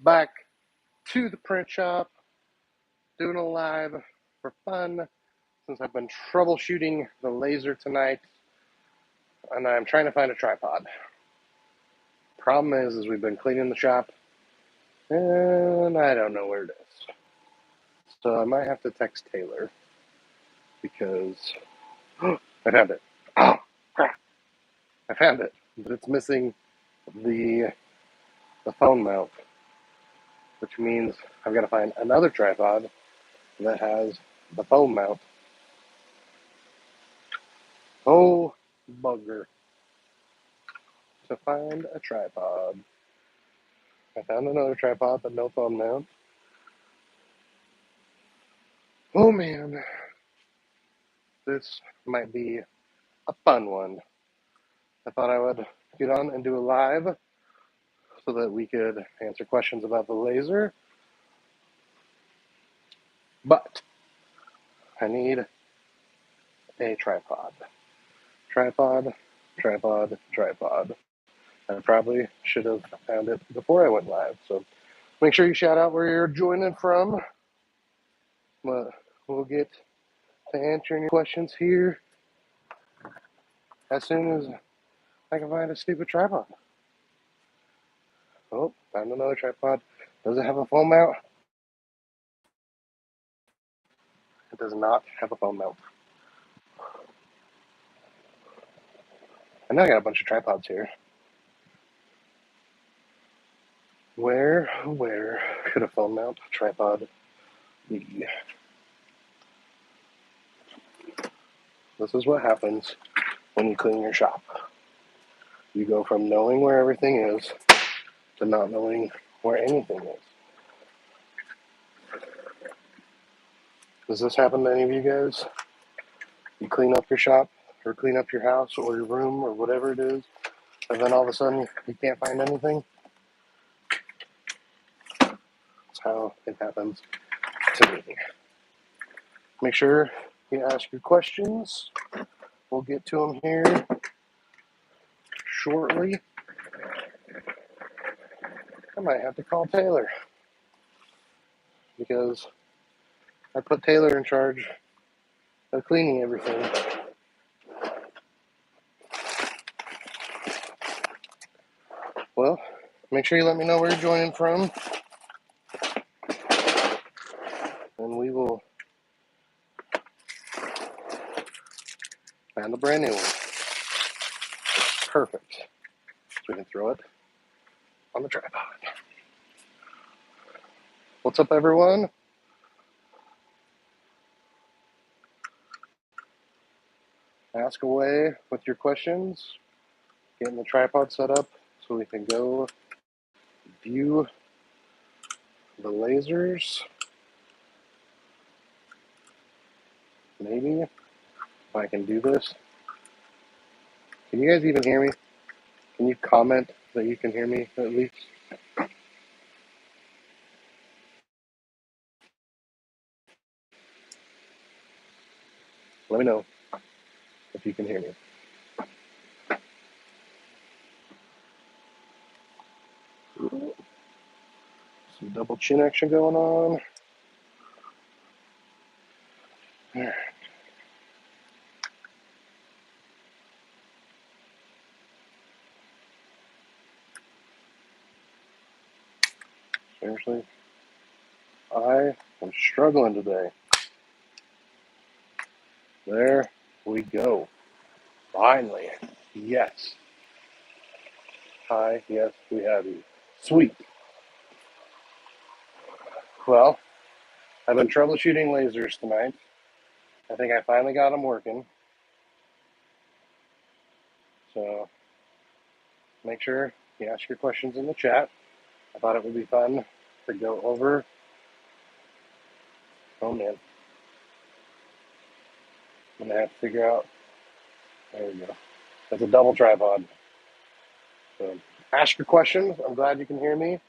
Back to the print shop, doing a live for fun since I've been troubleshooting the laser tonight, and I'm trying to find a tripod. Problem is we've been cleaning the shop, and I don't know where it is. So I might have to text Taylor because I found it. Oh, crap. I found it, but it's missing the phone mount, which means I've got to find another tripod that has the phone mount. Oh, bugger. To find a tripod. I found another tripod, but no phone mount. Oh man, this might be a fun one. I thought I would get on and do a live so that we could answer questions about the laser, but I need a tripod. Tripod, tripod, tripod. I probably should have found it before I went live, so make sure you shout out where you're joining from. But we'll get to answering your questions here as soon as I can find a stupid tripod. Oh, found another tripod. Does it have a phone mount? It does not have a phone mount. I know I got a bunch of tripods here. Where could a phone mount tripod be? This is what happens when you clean your shop. You go from knowing where everything is to not knowing where anything is. Does this happen to any of you guys? You clean up your shop or clean up your house or your room or whatever it is, and then all of a sudden you can't find anything? That's how it happens to me. Make sure you ask your questions. We'll get to them here shortly. I might have to call Taylor because I put Taylor in charge of cleaning everything. Well, make sure you let me know where you're joining from, and we will find a brand new one. It's perfect. So we can throw it on the tripod. What's up, everyone? Ask away with your questions. Getting the tripod set up so we can go view the lasers. Maybe if I can do this. Can you guys even hear me? Can you comment that you can hear me at least? Let me know if you can hear me. Some double chin action going on. All right. Seriously, I am struggling today. There we go. Finally. Yes. Hi, yes, we have you. Sweet. Well, I've been troubleshooting lasers tonight. I think I finally got them working. So make sure you ask your questions in the chat. I thought it would be fun to go over. Oh man. I'm going to have to figure out. There we go. That's a double tripod. So ask your questions. I'm glad you can hear me.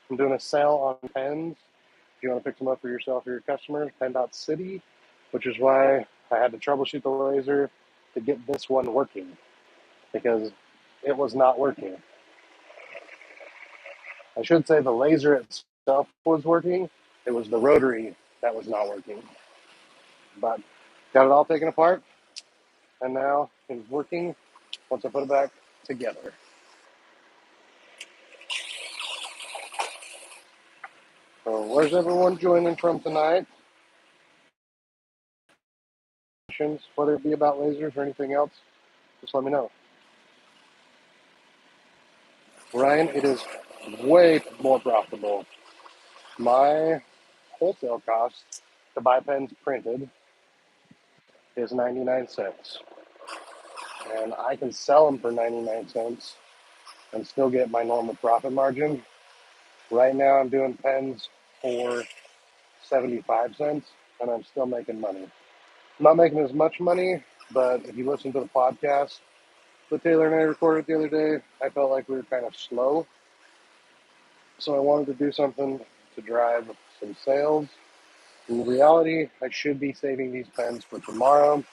I'm doing a sale on pens. If you want to pick them up for yourself or your customers, pen.city, which is why I had to troubleshoot the laser to get this one working because it was not working. I should say the laser itself was working. It was the rotary that was not working. But got it all taken apart, and now it's working once I put it back together. So where's everyone joining from tonight? Whether it be about lasers or anything else, just let me know. Ryan, it is way more profitable. My wholesale cost to buy pens printed is 99 cents. And I can sell them for 99 cents and still get my normal profit margin. Right now I'm doing pens for 75 cents and I'm still making money. I'm not making as much money, but if you listen to the podcast that Taylor and I recorded the other day, I felt like we were kind of slow. So I wanted to do something to drive some sales. In reality, I should be saving these pens for tomorrow,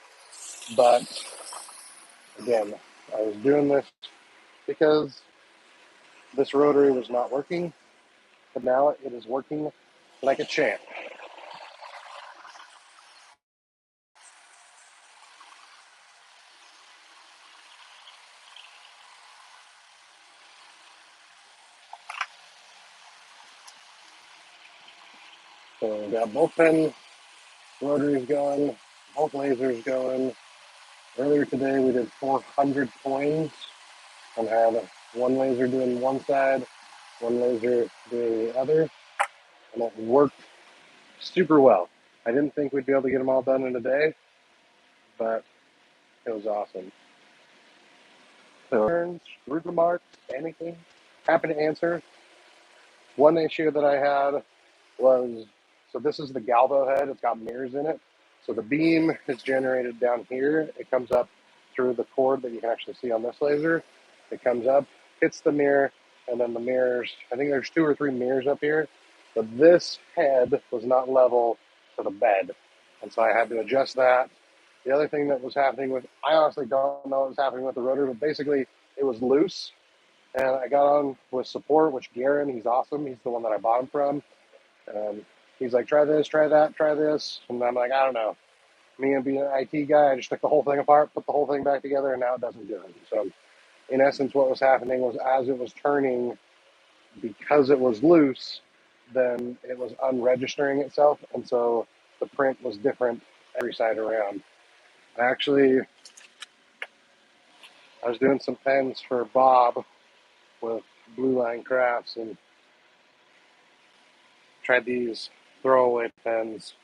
but again, I was doing this because this rotary was not working, but now it is working like a champ. So we got both pen rotaries going, both lasers going. Earlier today we did 400 coins and had one laser doing one side, one laser doing the other, and it worked super well. I didn't think we'd be able to get them all done in a day, but it was awesome. So, root remarks, anything? Happy to answer. One issue that I had was, so this is the galvo head. It's got mirrors in it. So the beam is generated down here. It comes up through the cord that you can actually see on this laser. It comes up, hits the mirror, and then the mirrors, I think there's 2 or 3 mirrors up here. But this head was not level to the bed. And so I had to adjust that. The other thing that was happening with, I honestly don't know what was happening with the rotor, but basically it was loose. And I got on with support, which Garen, he's awesome. He's the one that I bought him from. He's like, try this, try that, try this. And I'm like, I don't know. Me and being an IT guy, I just took the whole thing apart, put the whole thing back together, and now it doesn't do it. So in essence, what was happening was as it was turning, because it was loose, then it was unregistering itself. And so the print was different every side around. Actually, I was doing some pens for Bob with Blue Line Crafts and tried these throwaway pens.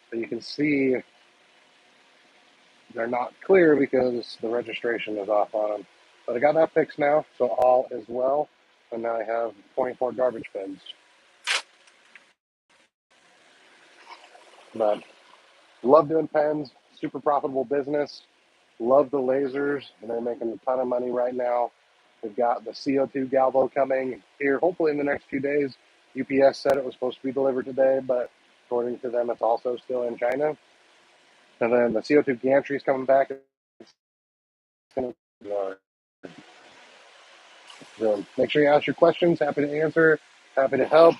But you can see they're not clear because the registration is off on them. But I got that fixed now, so all is well. And now I have 24 garbage pens. But love doing pens, super profitable business. Love the lasers, and they're making a ton of money right now. We've got the CO2 galvo coming here, hopefully in the next few days. UPS said it was supposed to be delivered today, but according to them, it's also still in China. And then the CO2 gantry is coming back. So make sure you ask your questions. Happy to answer. Happy to help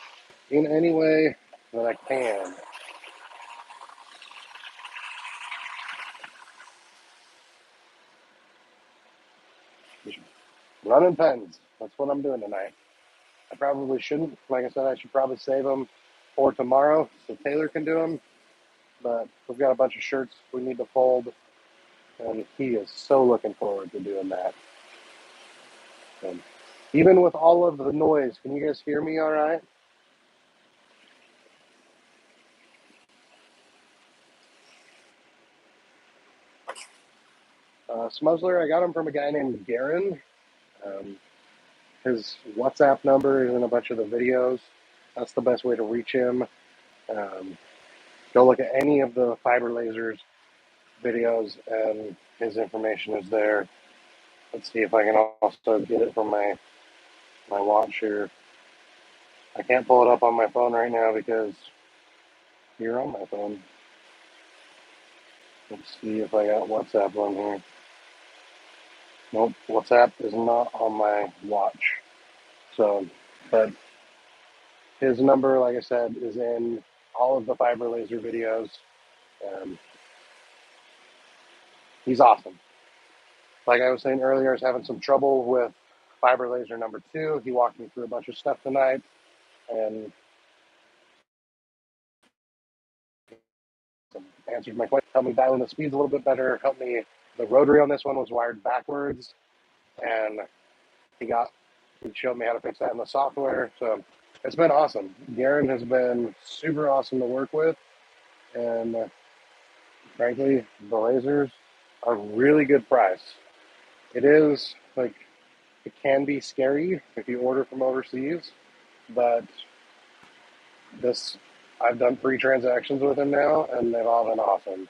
in any way that I can. Running pens. That's what I'm doing tonight. I probably shouldn't. Like I said, I should probably save them for tomorrow so Taylor can do them. But we've got a bunch of shirts we need to fold, and he is so looking forward to doing that. And even with all of the noise, can you guys hear me all right? Smuzzler, I got him from a guy named Garen. Um, his WhatsApp number is in a bunch of the videos. That's the best way to reach him. Um, go look at any of the fiber lasers videos, and his information is there. Let's see if I can also get it from my watch here. I can't pull it up on my phone right now because you're on my phone. Let's see if I got WhatsApp on here. Nope, WhatsApp is not on my watch. So, but His number, like I said, is in all of the fiber laser videos. Um, he's awesome. Like I was saying earlier, I was having some trouble with fiber laser number 2. He walked me through a bunch of stuff tonight and answered my question, helped me dial in the speeds a little bit better, helped me. The rotary on this one was wired backwards, and he showed me how to fix that in the software. So it's been awesome. Garen has been super awesome to work with, and frankly, the lasers are a really good price. It is like, it can be scary if you order from overseas, but this, I've done 3 transactions with him now, and they've all been awesome.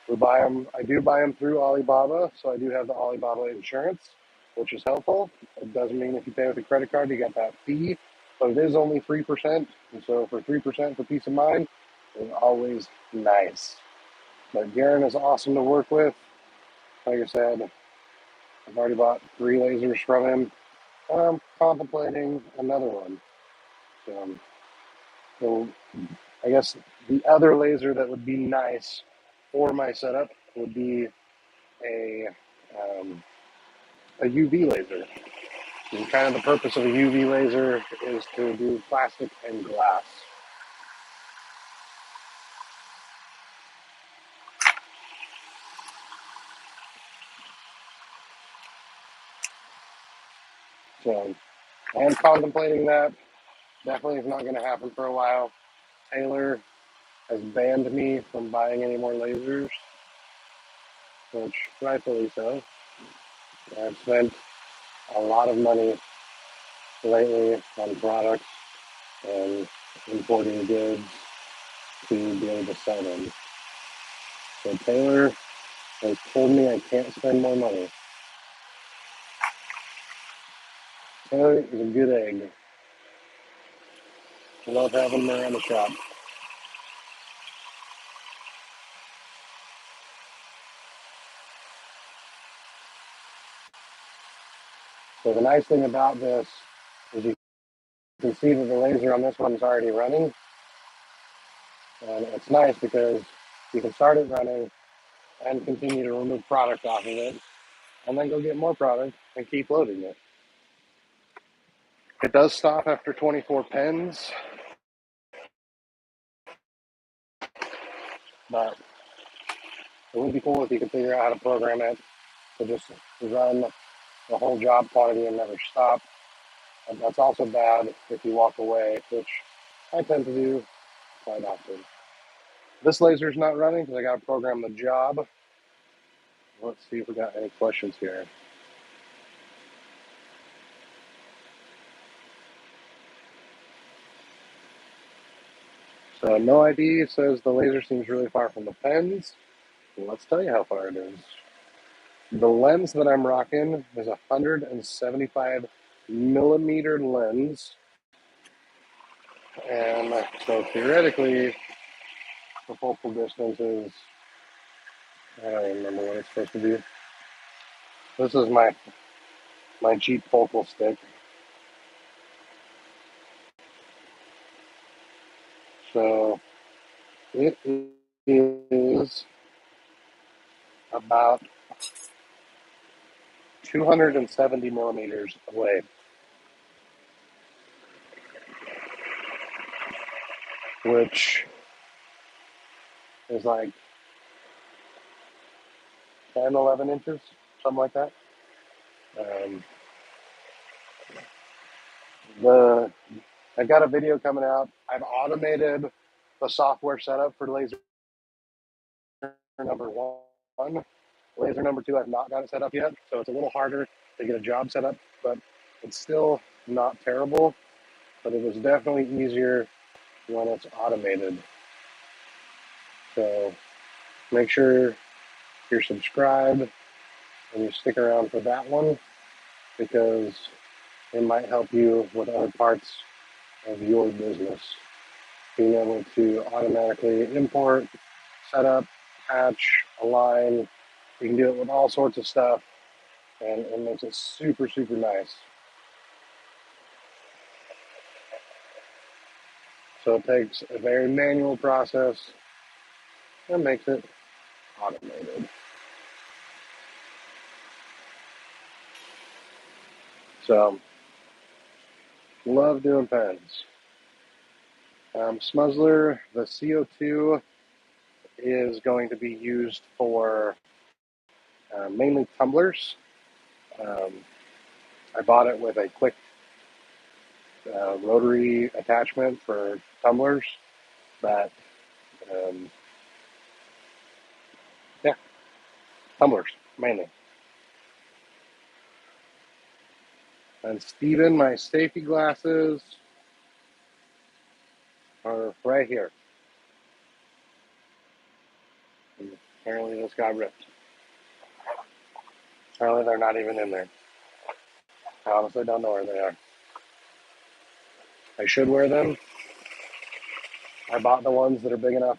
We buy them. I do buy them through Alibaba, so I do have the Alibaba insurance, which is helpful. It doesn't mean if you pay with a credit card, you get that fee, but it is only 3%, and so for 3% for peace of mind, it's always nice. But Garen is awesome to work with. Like I said, I've already bought 3 lasers from him. I'm contemplating another one. So I guess the other laser that would be nice for my setup would be a um, a UV laser. And kind of the purpose of a UV laser is to do plastic and glass. So I am contemplating that. Definitely is not going to happen for a while. Taylor has banned me from buying any more lasers, which rightfully so. I've spent a lot of money lately on products and importing goods to be able to sell them. So Taylor has told me I can't spend more money. Taylor is a good egg. I love having him around the shop. So the nice thing about this is you can see that the laser on this one's already running. And it's nice because you can start it running and continue to remove product off of it, and then go get more product and keep loading it. It does stop after 24 pens, but it would be cool if you could figure out how to program it to just run the whole job quantity and never stop. And that's also bad if you walk away, which I tend to do quite often. This laser's not running because I got to program the job. Let's see if we got any questions here. So no ID says the laser seems really far from the pens. Let's tell you how far it is. The lens that I'm rocking is a 175 millimeter lens. And so theoretically, the focal distance is, I don't even remember what it's supposed to be. This is my cheap focal stick. So it is about 270 millimeters away, which is like 10, 11 inches, something like that. Um, the I've got a video coming out. I've automated the software setup for laser number 1. Laser number 2, I've not got it set up yet, so it's a little harder to get a job set up, but it's still not terrible. But it is definitely easier when it's automated. So make sure you're subscribed and you stick around for that one, because it might help you with other parts of your business. Being able to automatically import, set up, patch, align. You can do it with all sorts of stuff, and it makes it super, super nice. So it takes a very manual process and makes it automated. So, love doing pens. Smuzzler, the CO2 is going to be used for mainly tumblers. Um, I bought it with a quick rotary attachment for tumblers, but yeah, tumblers mainly. And Steven, my safety glasses are right here. And apparently this got ripped. Apparently they're not even in there. I honestly don't know where they are. I should wear them. I bought the ones that are big enough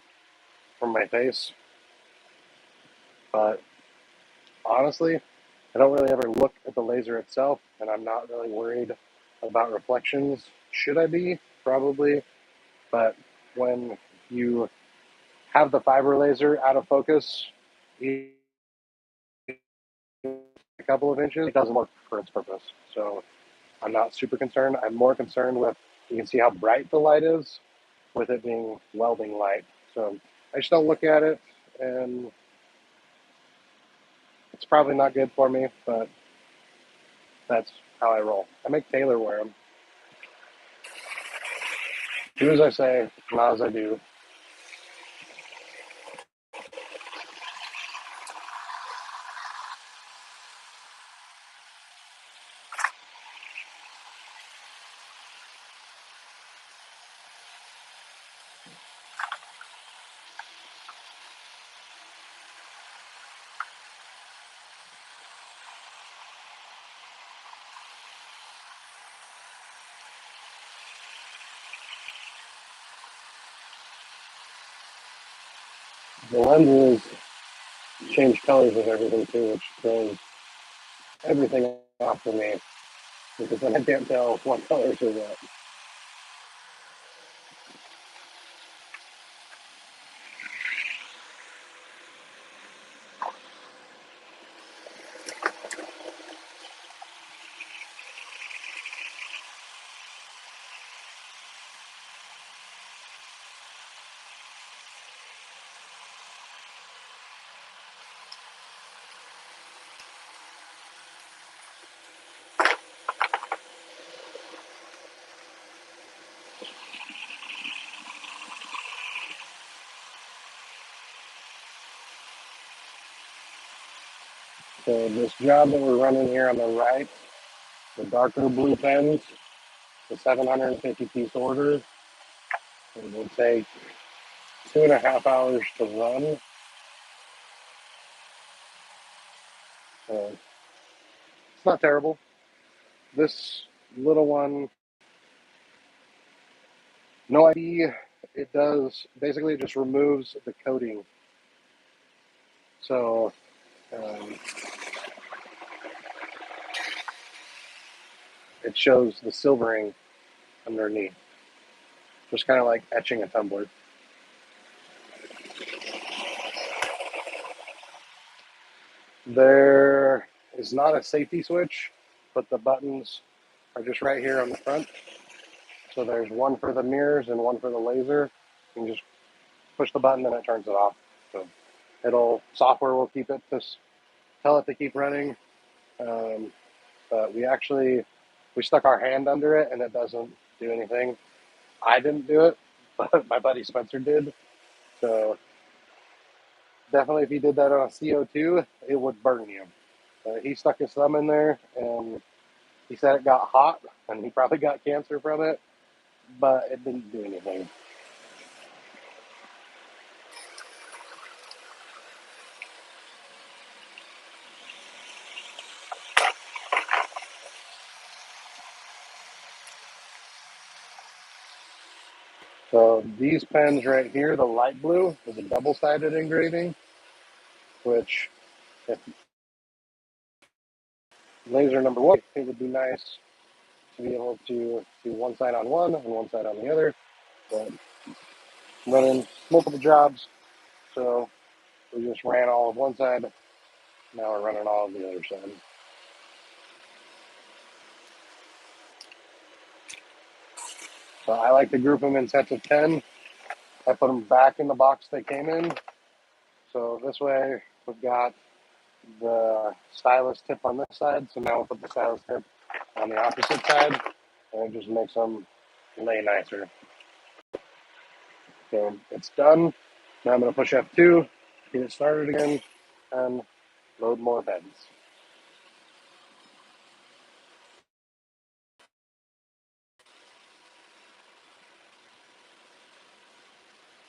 for my face, but honestly, I don't really ever look at the laser itself, and I'm not really worried about reflections. Should I be? Probably. But when you have the fiber laser out of focus a couple of inches, it doesn't work for its purpose. So I'm not super concerned. I'm more concerned with, you can see how bright the light is with it being welding light. So I just don't look at it, and it's probably not good for me, but that's how I roll. I make Taylor wear them. Do as I say, not as I do. The lenses change colors with everything too, which throws everything off for me because then I can't tell what colors are what. So this job that we're running here on the right, the darker blue pens, the 750 piece order, it will take 2.5 hours to run. So it's not terrible. This little one, no idea. It does basically it just removes the coating. So um, it shows the silvering underneath, just kind of like etching a tumbler. There is not a safety switch, but the buttons are just right here on the front. So there's one for the mirrors and one for the laser. You can just push the button and it turns it off. So software will keep it to tell it to keep running. But we stuck our hand under it and it doesn't do anything. I didn't do it, but my buddy Spencer did. So definitely, if he did that on a CO2, it would burn you. He stuck his thumb in there and he said it got hot and he probably got cancer from it, but it didn't do anything. So these pens right here, the light blue, is a double-sided engraving, which if laser number one, it would be nice to be able to do one side on one and one side on the other. but running multiple jobs, so we just ran all of one side. Now we're running all of the other side. So I like to group them in sets of 10. I put them back in the box they came in. So this way we've got the stylus tip on this side. So now we'll put the stylus tip on the opposite side, and it just makes them lay nicer. So it's done. Now I'm going to push F2, get it started again, and load more beds.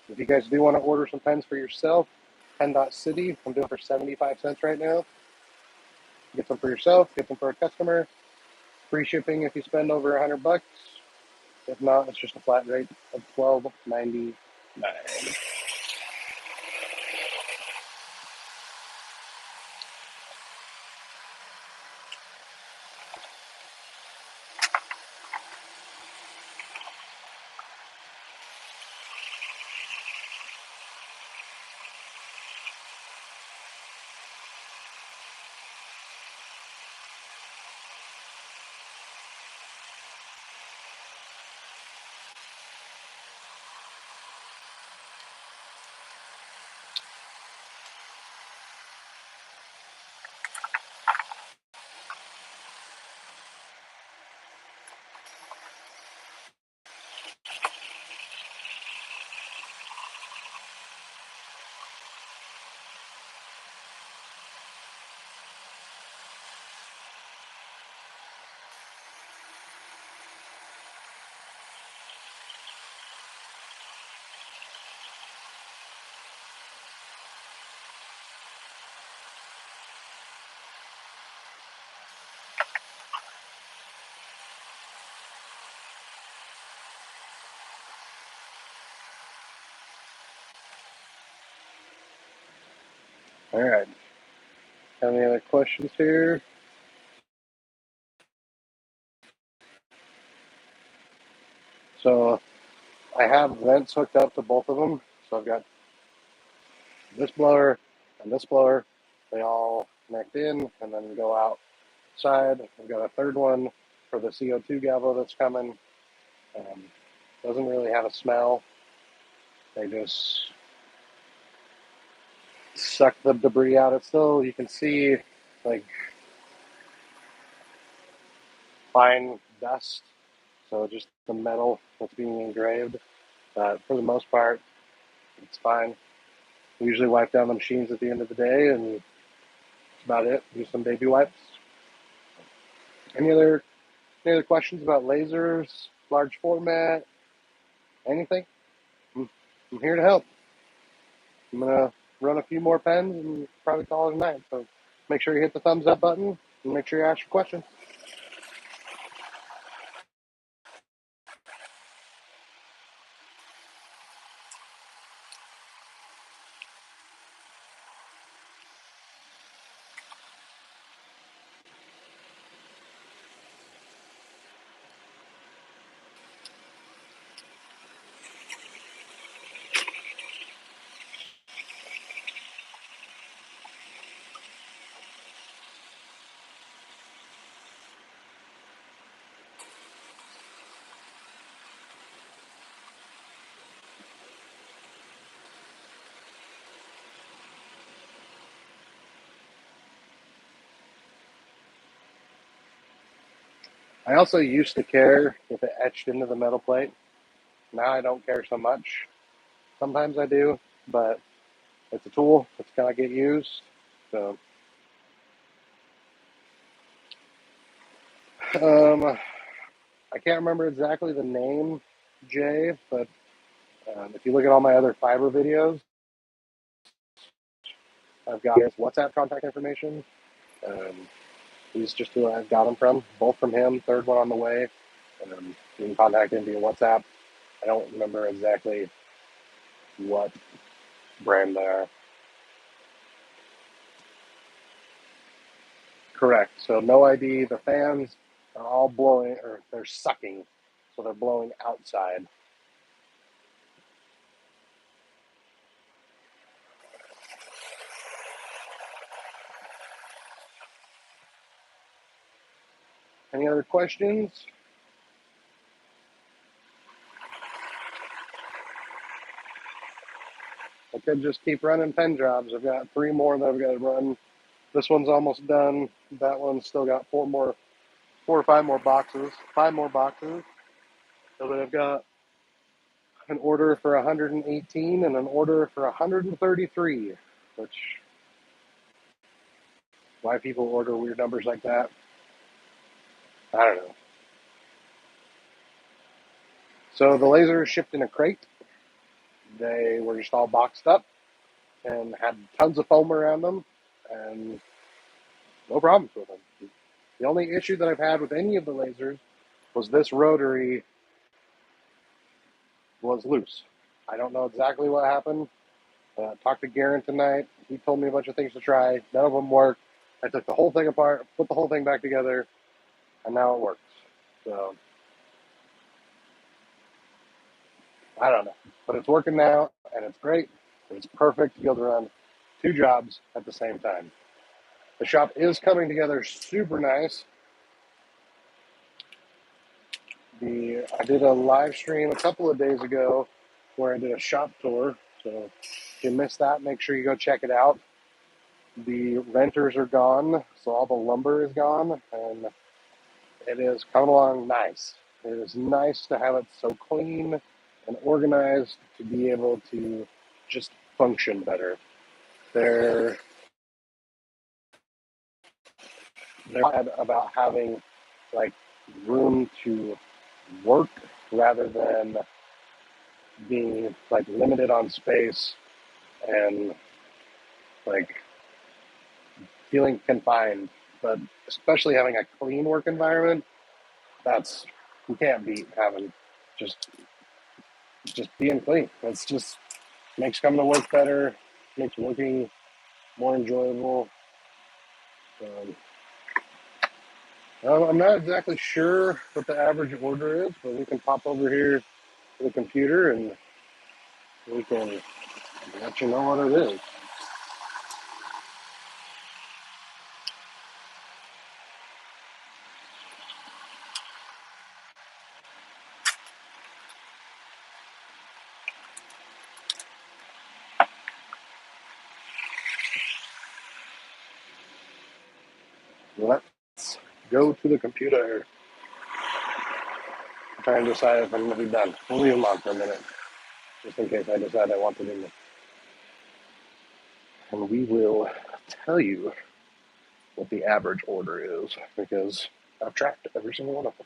If you guys do want to order some pens for yourself, pen.city, I'm doing for 75 cents right now. Get some for yourself, get some for a customer. Free shipping if you spend over $100. If not, it's just a flat rate of $12.99. All right. Have any other questions here? So I have vents hooked up to both of them. So I've got this blower and this blower. They all connect in and then go outside. I've got a third one for the CO2 galvo that's coming. Doesn't really have a smell. They just suck the debris out. It's still, you can see like fine dust. So just the metal that's being engraved. For the most part, it's fine. We usually wipe down the machines at the end of the day, and that's about it. Do some baby wipes. Any other questions about lasers, large format, anything? I'm here to help. I'm gonna run a few more pens and probably call it a night. So make sure you hit the thumbs up button and make sure you ask your questions. I also used to care if it etched into the metal plate. Now I don't care so much. Sometimes I do, but it's a tool. It's gonna get used. So, I can't remember exactly the name, Jay, but if you look at all my other fiber videos, I've got his WhatsApp contact information. Um, he's just who I've got them from, both from him. Third one on the way. You can contact him via WhatsApp. I don't remember exactly what brand they are. Correct. So no ID. The fans are all blowing, or they're sucking, so they're blowing outside. Any other questions? I could just keep running pen jobs. I've got 3 more that I've got to run. This one's almost done. That one's still got 4 or 5 more boxes. 5 more boxes. So then I've got an order for 118 and an order for 133, which, why people order weird numbers like that, I don't know. So the lasers shipped in a crate. They were just all boxed up and had tons of foam around them and no problems with them. The only issue that I've had with any of the lasers was this rotary was loose. I don't know exactly what happened. Talked to Garen tonight. He told me a bunch of things to try. None of them worked. I took the whole thing apart, put the whole thing back together, and now it works. So, I don't know. But it's working now, and it's great. It's perfect to be able to run 2 jobs at the same time. The shop is coming together super nice. I did a live stream a couple of days ago where I did a shop tour. So if you missed that, make sure you go check it out. The renters are gone, so all the lumber is gone, and it is coming along nice. It is nice to have it so clean and organized to be able to just function better. They're mad about having like room to work rather than being like limited on space and like feeling confined. But especially having a clean work environment, that's, you can't beat having just being clean. That's just makes coming to work better, makes working more enjoyable. I'm not exactly sure what the average order is, but we can pop over here to the computer and we can let you know what it is. Let's go to the computer. I'm trying to decide if I'm going to be done. We'll leave them on for a minute, just in case I decide I want to do them. And we will tell you what the average order is, because I've tracked every single one of them.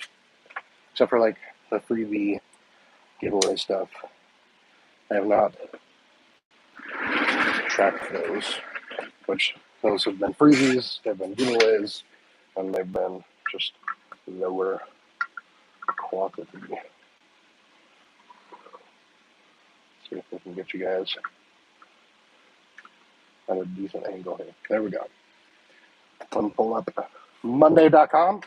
Except for like the freebie giveaway stuff. I have not tracked those, which those have been freebies, they've been giveaways, and they've been just lower quantity. Let's see if we can get you guys at a decent angle here. There we go. Let me pull up Monday.com,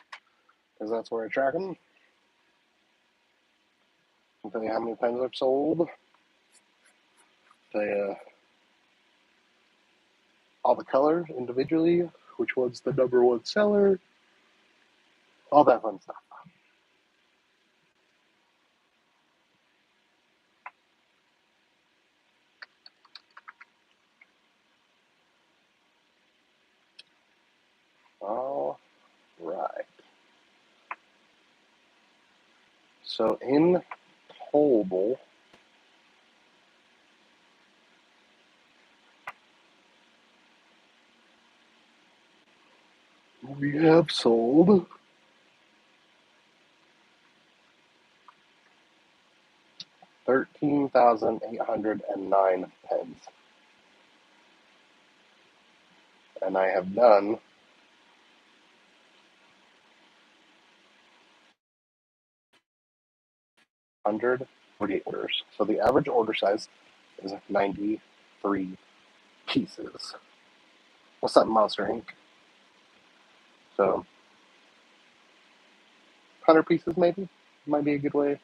because that's where I track them. I'll tell you how many pens I've sold. Tell you all the colors individually, which one's the #1 seller, all that fun stuff. All right. So in total, we have sold 13,809 pens. And I have done 148 orders. So the average order size is 93 pieces. What's up, Monster Inc.? So 100 pieces maybe might be a good way.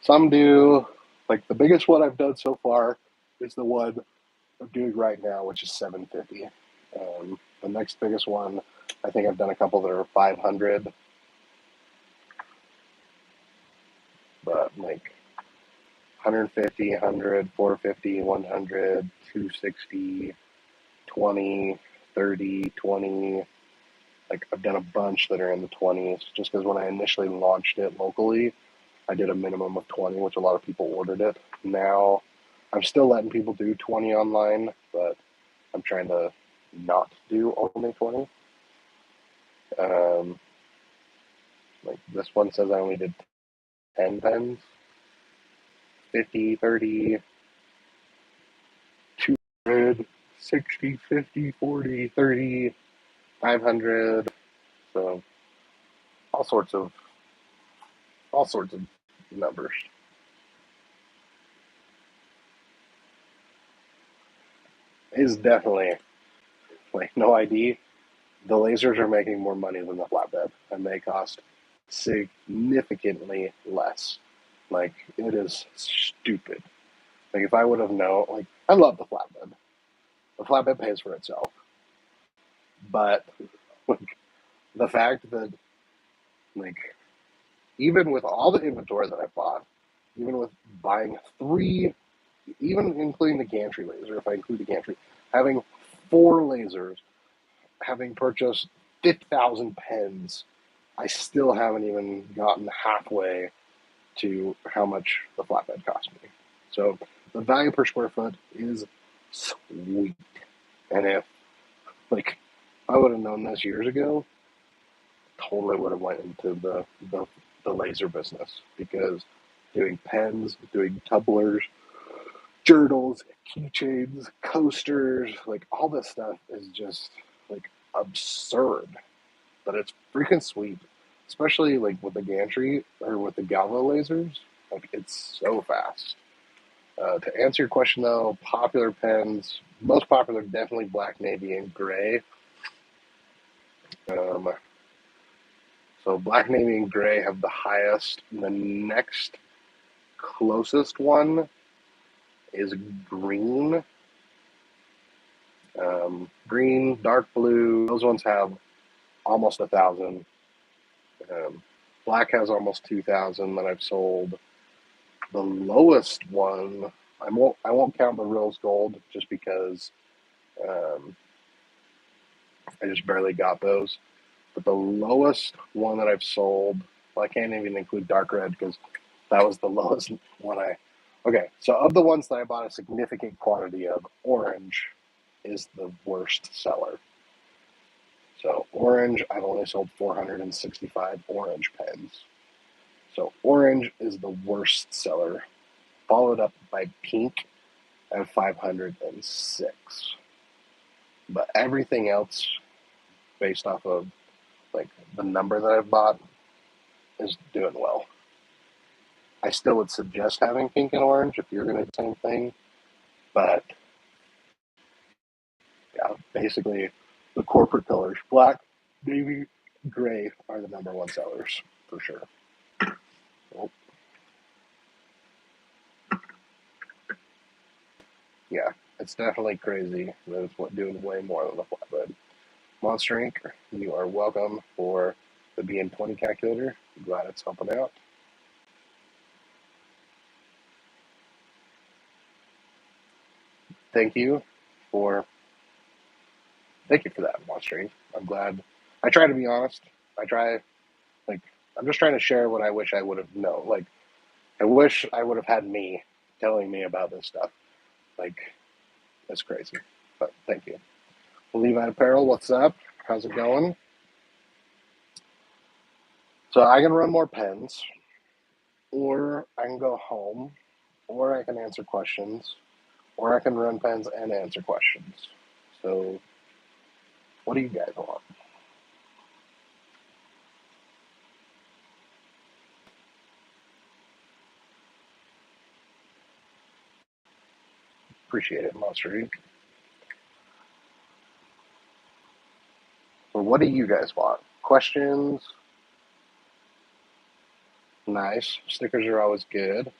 Some do, like the biggest one I've done so far is the one I'm doing right now, which is 750. The next biggest one I think I've done a couple that are 500, but like 150, 100, 450, 100, 260, 20, 30, 20. Like I've done a bunch that are in the 20s just because when I initially launched it locally, I did a minimum of 20, which a lot of people ordered it. Now I'm still letting people do 20 online, but I'm trying to not do only 20. Like this one says I only did 10 pens, 50, 30, 200, 60, 50, 40, 30, 500. So all sorts of numbers. Is definitely like no ID. The lasers are making more money than the flatbed, and they cost significantly less. Like it is stupid. Like if I would have known, like I love the flatbed. The flatbed pays for itself, but like the fact that like even with all the inventory that I bought, even with buying three, even including the gantry laser, if I include the gantry, having four lasers, having purchased 50,000 pens, I still haven't even gotten halfway to how much the flatbed cost me. So the value per square foot is sweet. And if like I would have known this years ago, totally would have went into the laser business because doing pens, doing tumblers, journals, keychains, coasters, like all this stuff is just like absurd. But it's freaking sweet. Especially like with the gantry or with the galvo lasers. Like it's so fast. To answer your question though, popular pens, most popular definitely black, navy, and gray. Um, so black, navy, and gray have the highest. The next closest one is green. Green, dark blue, those ones have almost 1,000. Black has almost 2,000 that I've sold. The lowest one, I won't count the rose gold just because um, I just barely got those. But the lowest one that I've sold, well, I can't even include dark red because that was the lowest one Okay, so of the ones that I bought a significant quantity of, orange is the worst seller. So orange, I've only sold 465 orange pens. So orange is the worst seller, followed up by pink at 506. But everything else, based off of like the number that I've bought, is doing well. I still would suggest having pink and orange if you're going to do the same thing. But yeah, basically the corporate colors, black, navy, gray, are the number one sellers for sure. Well, yeah, it's definitely crazy that it's doing way more than the flatbed. Monster Inc., you are welcome for the BN20 calculator. Glad it's helping out. Thank you for thank you for that, Monster Inc. I'm glad. I try to be honest. I try like I'm just trying to share what I wish I would have known. Like I wish I would have had me telling me about this stuff. Like it's crazy. But thank you. Levi Apparel, what's up? How's it going? So I can run more pens, or I can go home, or I can answer questions, or I can run pens and answer questions. So what do you guys want? Appreciate it, Monster Inc. Or what do you guys want? Questions? Nice. Stickers are always good.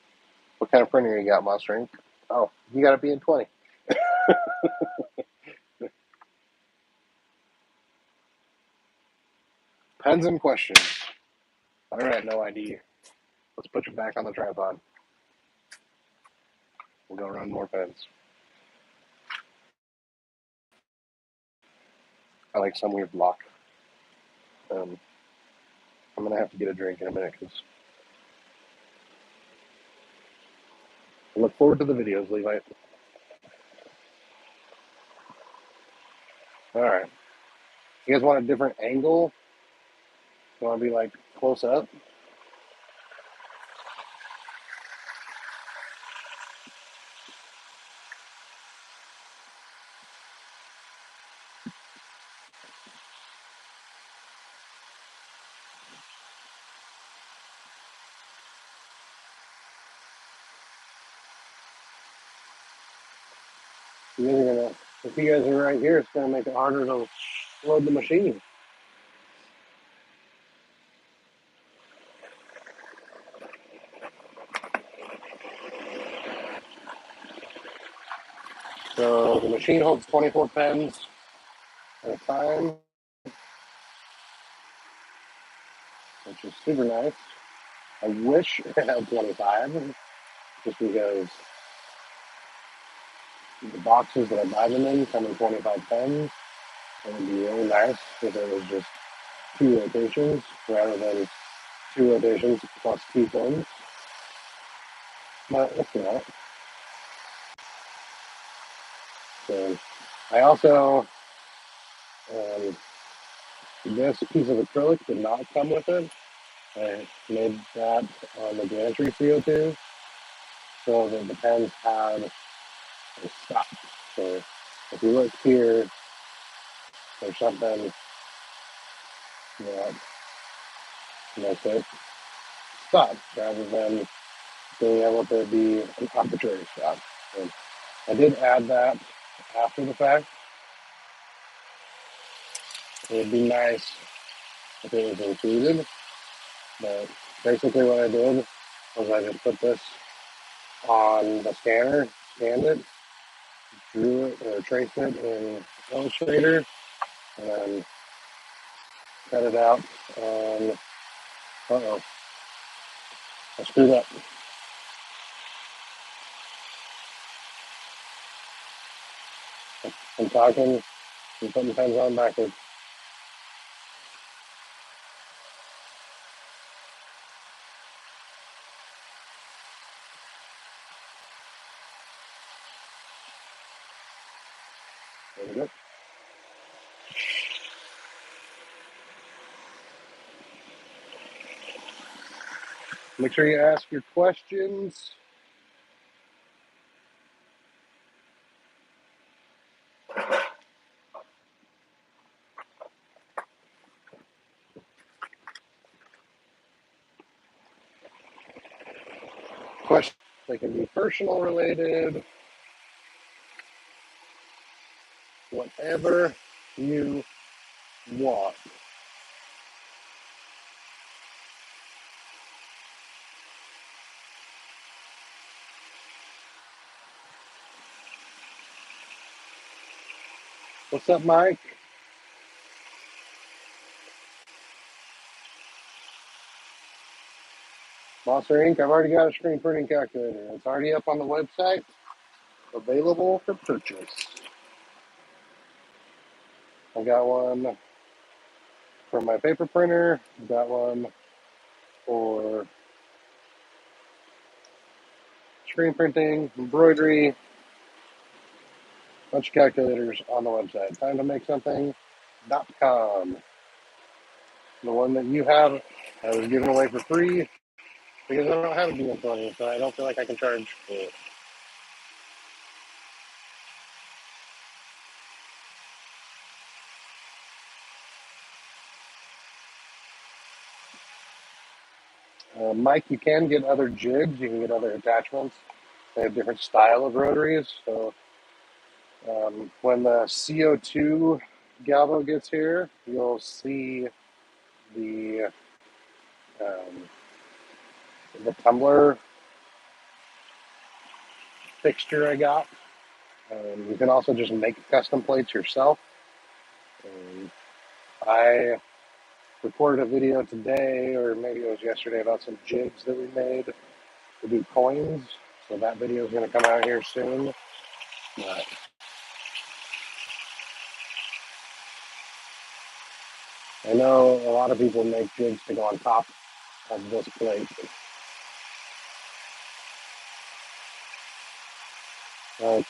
What kind of printer you got, Monster Inc.? Oh, you got to be in 20. Pens and questions. All right, no ID. Let's put you back on the tripod. We'll go run more pens. I like some weird block. I'm going to have to get a drink in a minute because I look forward to the videos, Levi. All right. You guys want a different angle? You want to be like close up? You guys are gonna, if you guys are right here, it's going to make it harder to load the machine. So the machine holds 24 pens at a time, which is super nice. I wish it had 25, just because the boxes that I buy them in come in 25 pens. It would be really nice if it was just 2 rotations rather than 2 rotations plus 2 pens. But it's not. So I also, this piece of acrylic did not come with it. I made that on the gantry CO2 so that the pens had a stop. So if you look here, there's something that makes it stop rather than being able to be an arbitrary stop. So I did add that after the fact. It would be nice if it was included, but basically what I did was I just put this on the scanner, scanned it, drew it or traced it in Illustrator, and then cut it out on, I screwed up. I'm talking, I'm putting pens on backwards. There we go. Make sure you ask your questions. Questions, they can be personal related, whatever you want. What's up, Mike? Monster Inc. I've already got a screen printing calculator. It's already up on the website, available for purchase. I got one for my paper printer. I got one for screen printing, embroidery, bunch of calculators on the website. Time to make something.com. The one that you have, I was giving away for free because I don't have a DM20, so I don't feel like I can charge for it. Mike, you can get other jigs. You can get other attachments. They have different style of rotaries. So when the CO2 galvo gets here, you'll see the um, the tumbler fixture I got. You can also just make custom plates yourself. I recorded a video today, or maybe it was yesterday, about some jigs that we made to do coins. So that video is going to come out here soon. But I know a lot of people make jigs to go on top of this plate.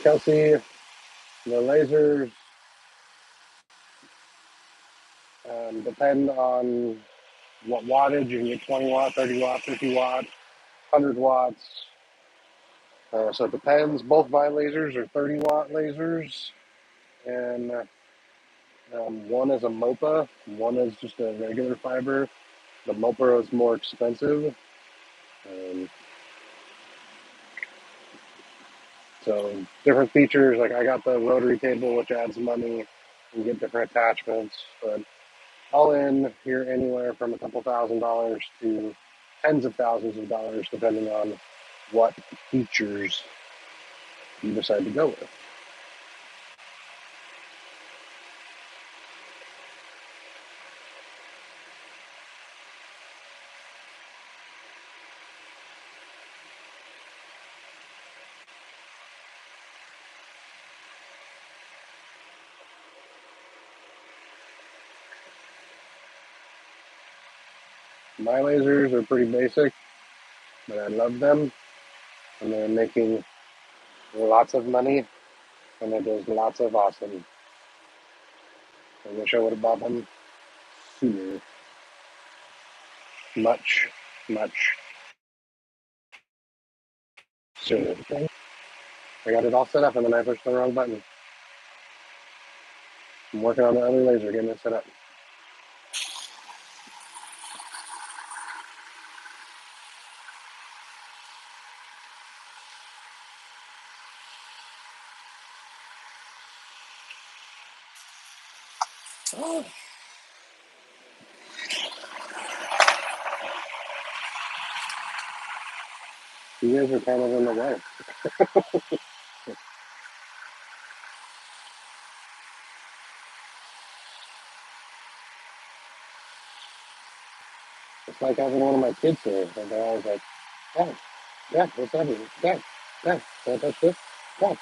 Kelsey, the lasers depend on what wattage. You can get 20 watt, 30 watt, 50 watt, 100 watts. So it depends. Both my lasers are 30 watt lasers, and one is a MOPA, one is just a regular fiber. The MOPA is more expensive. Um, so different features, like I got the rotary table, which adds money. You get different attachments, but all in, you're anywhere from a couple $1,000s to tens of thousands of dollars, depending on what features you decide to go with. My lasers are pretty basic, but I love them, and they're making lots of money, and it does lots of awesome. I wish I would have bought them sooner. Much, much sooner. I got it all set up, and then I pushed the wrong button. I'm working on the other laser, getting it set up. Oh, you guys are kind of in the way. It's like having one of my kids here, and they're always like, Dad, Dad, what's happening? Dad, Dad, can I touch this? Dad.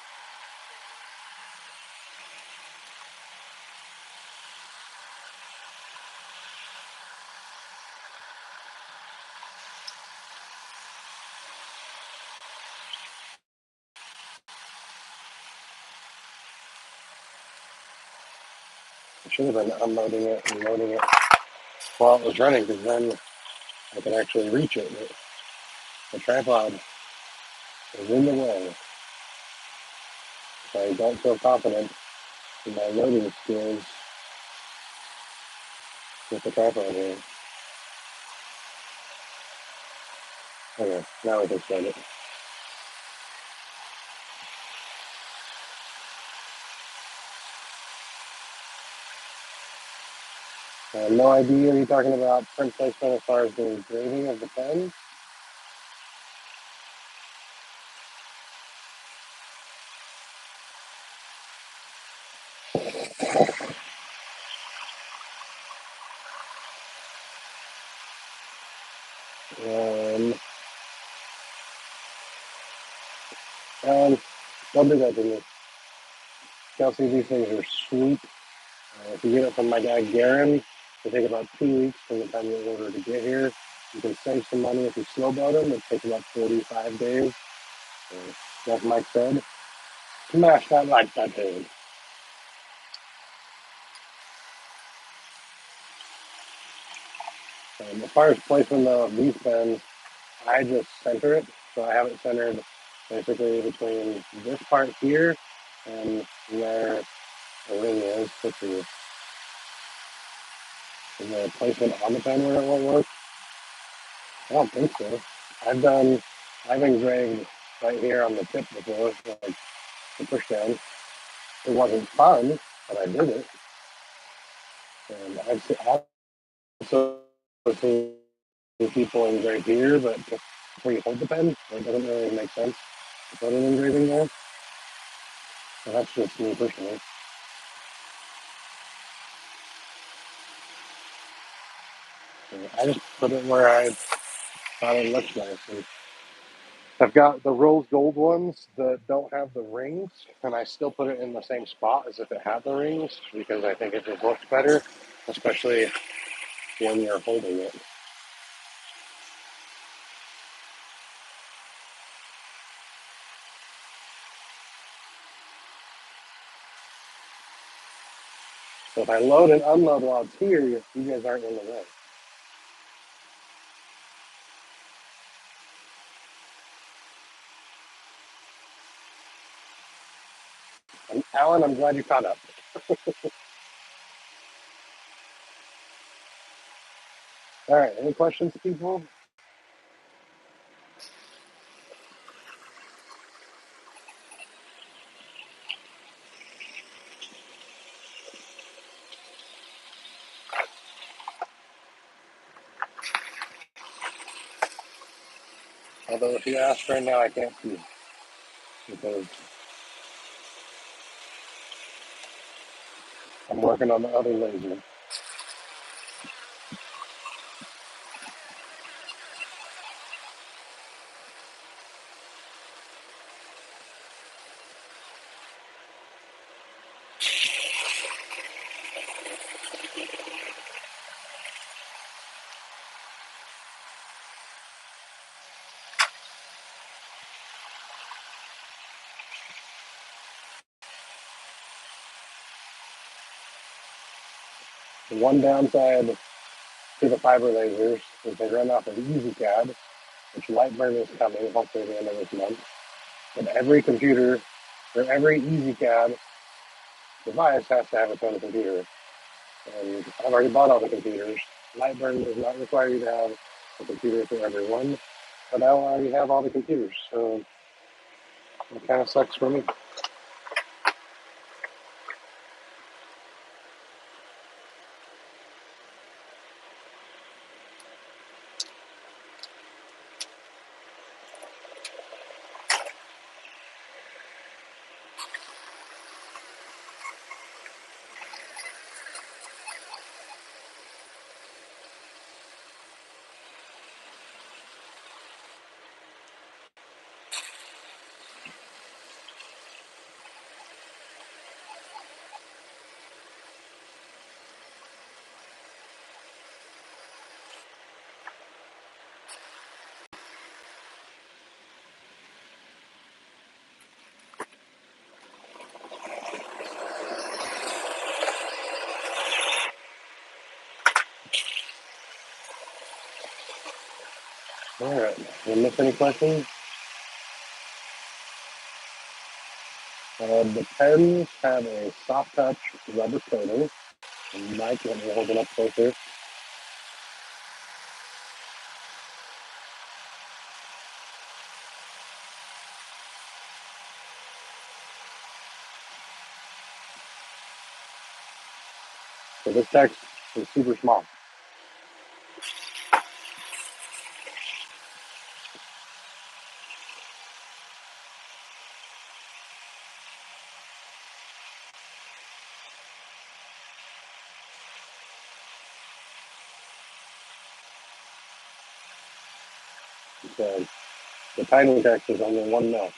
I should have been unloading it and loading it while it was running, because then I could actually reach it. But the tripod is in the way, so I don't feel confident in my loading skills with the tripod here. Okay, now we can start it. I have no idea what you're talking about print placement as far as the engraving of the pen. Um, don't do that to me. Kelsey, these things are sweet. If you get it from my guy Garen, it'll take about 2 weeks from the time you order to get here. You can save some money if you snowboard them. It takes about 45 days. Like Mike said, smash that like button. As far as placement of these pens, I just center it. So I have it centered basically between this part here and where the ring is. Let's see. Is there a placement on the pen where it won't work? I don't think so. I've engraved right here on the tip before, like the push down. It wasn't fun, but I did it. And I've also seen people engrave here, but before you hold the pen, it doesn't really make sense to put an engraving there. So that's just me personally. I just put it where I thought it looked nice. And I've got the rose gold ones that don't have the rings, and I still put it in the same spot as if it had the rings because I think it just looks better, especially when you're holding it. So if I load and unload while it's here, you guys aren't in the way. And Alan, I'm glad you caught up. All right, any questions, people? Although if you ask right now, I can't see because I'm working on the other laser. The one downside to the fiber lasers is they run off of EasyCAD, which Lightburn is coming hopefully at the end of this month. But every computer or every EasyCAD device has to have its own computer. And I've already bought all the computers. Lightburn does not require you to have a computer for everyone, but I already have all the computers, so it kind of sucks for me. All right, did I miss any questions? The pens have a soft touch rubber coating. And Mike, let me hold it up closer. So this text is super small. So the tiny text is only 1 mil.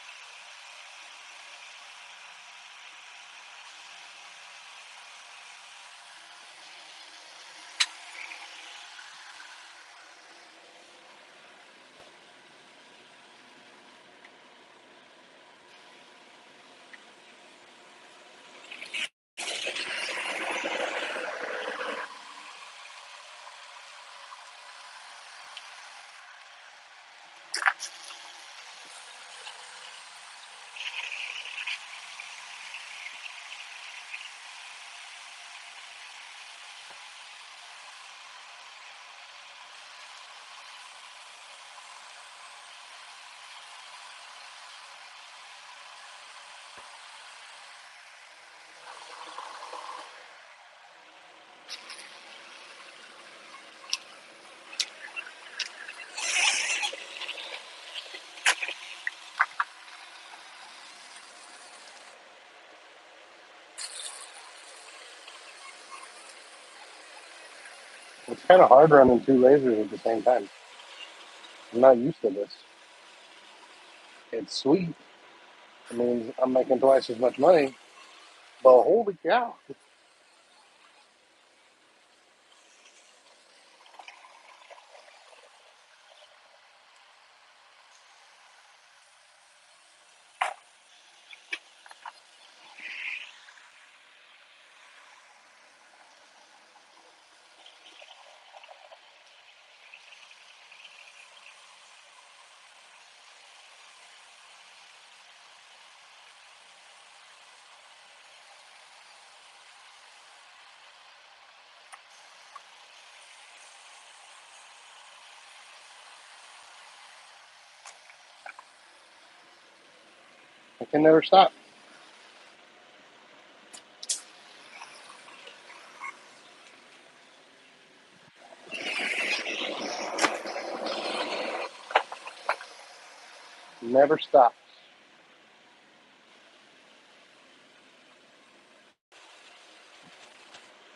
It's kind of hard running two lasers at the same time. I'm not used to this. It's sweet. It means I'm making twice as much money, but holy cow. I can never stop. Never stops.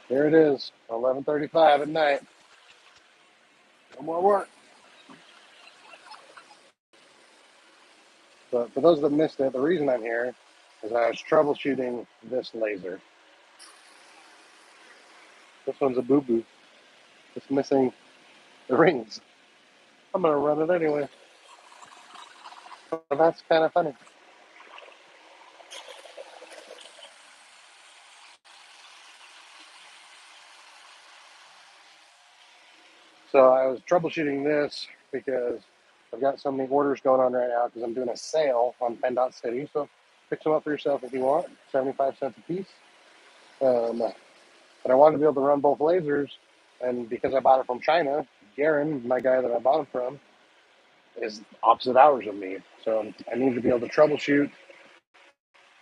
Here it is, 11:35 at night. No more work. But for those that missed it, the reason I'm here is I was troubleshooting this laser. This one's a boo-boo. It's missing the rings. I'm gonna run it anyway. But that's kind of funny. So I was troubleshooting this because I've got so many orders going on right now because I'm doing a sale on PennDOT City. So pick some up for yourself if you want, 75 cents a piece. But I wanted to be able to run both lasers, and because I bought it from China, Garen, my guy that I bought it from, is opposite hours of me. So I needed to be able to troubleshoot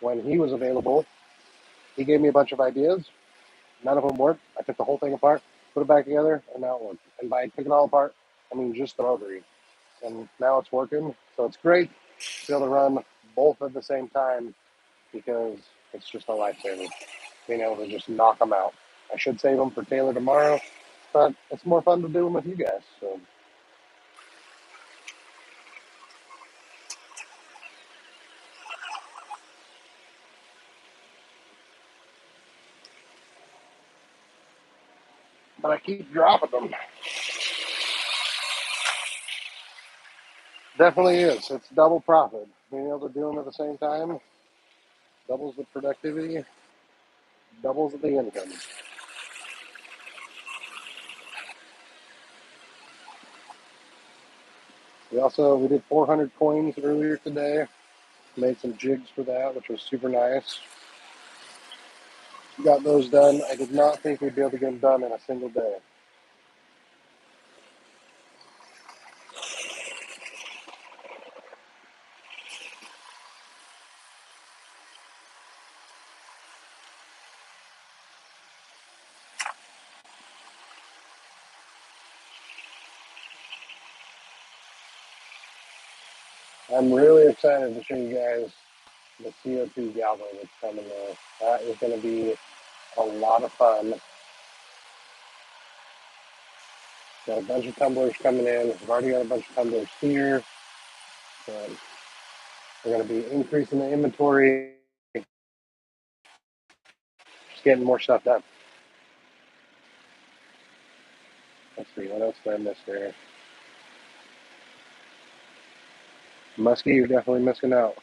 when he was available. He gave me a bunch of ideas. None of them worked. I took the whole thing apart, put it back together, and now it worked. And by taking it all apart, I mean just the rotary. And now it's working. So it's great to be able to run both at the same time because it's just a lifesaver, being able to just knock them out. I should save them for Taylor tomorrow, but it's more fun to do them with you guys. So, but I keep dropping them. Definitely is. It's double profit. Being able to do them at the same time doubles the productivity, doubles the income. We did 400 coins earlier today. Made some jigs for that, which was super nice. Got those done. I did not think we'd be able to get them done in a single day. I'm really excited to show you guys the CO2 galvo that's coming there. That is going to be a lot of fun. Got a bunch of tumblers coming in. We've already got a bunch of tumblers here. We're going to be increasing the inventory, just getting more stuff done. Let's see, what else did I miss there? Muskie, you're definitely missing out.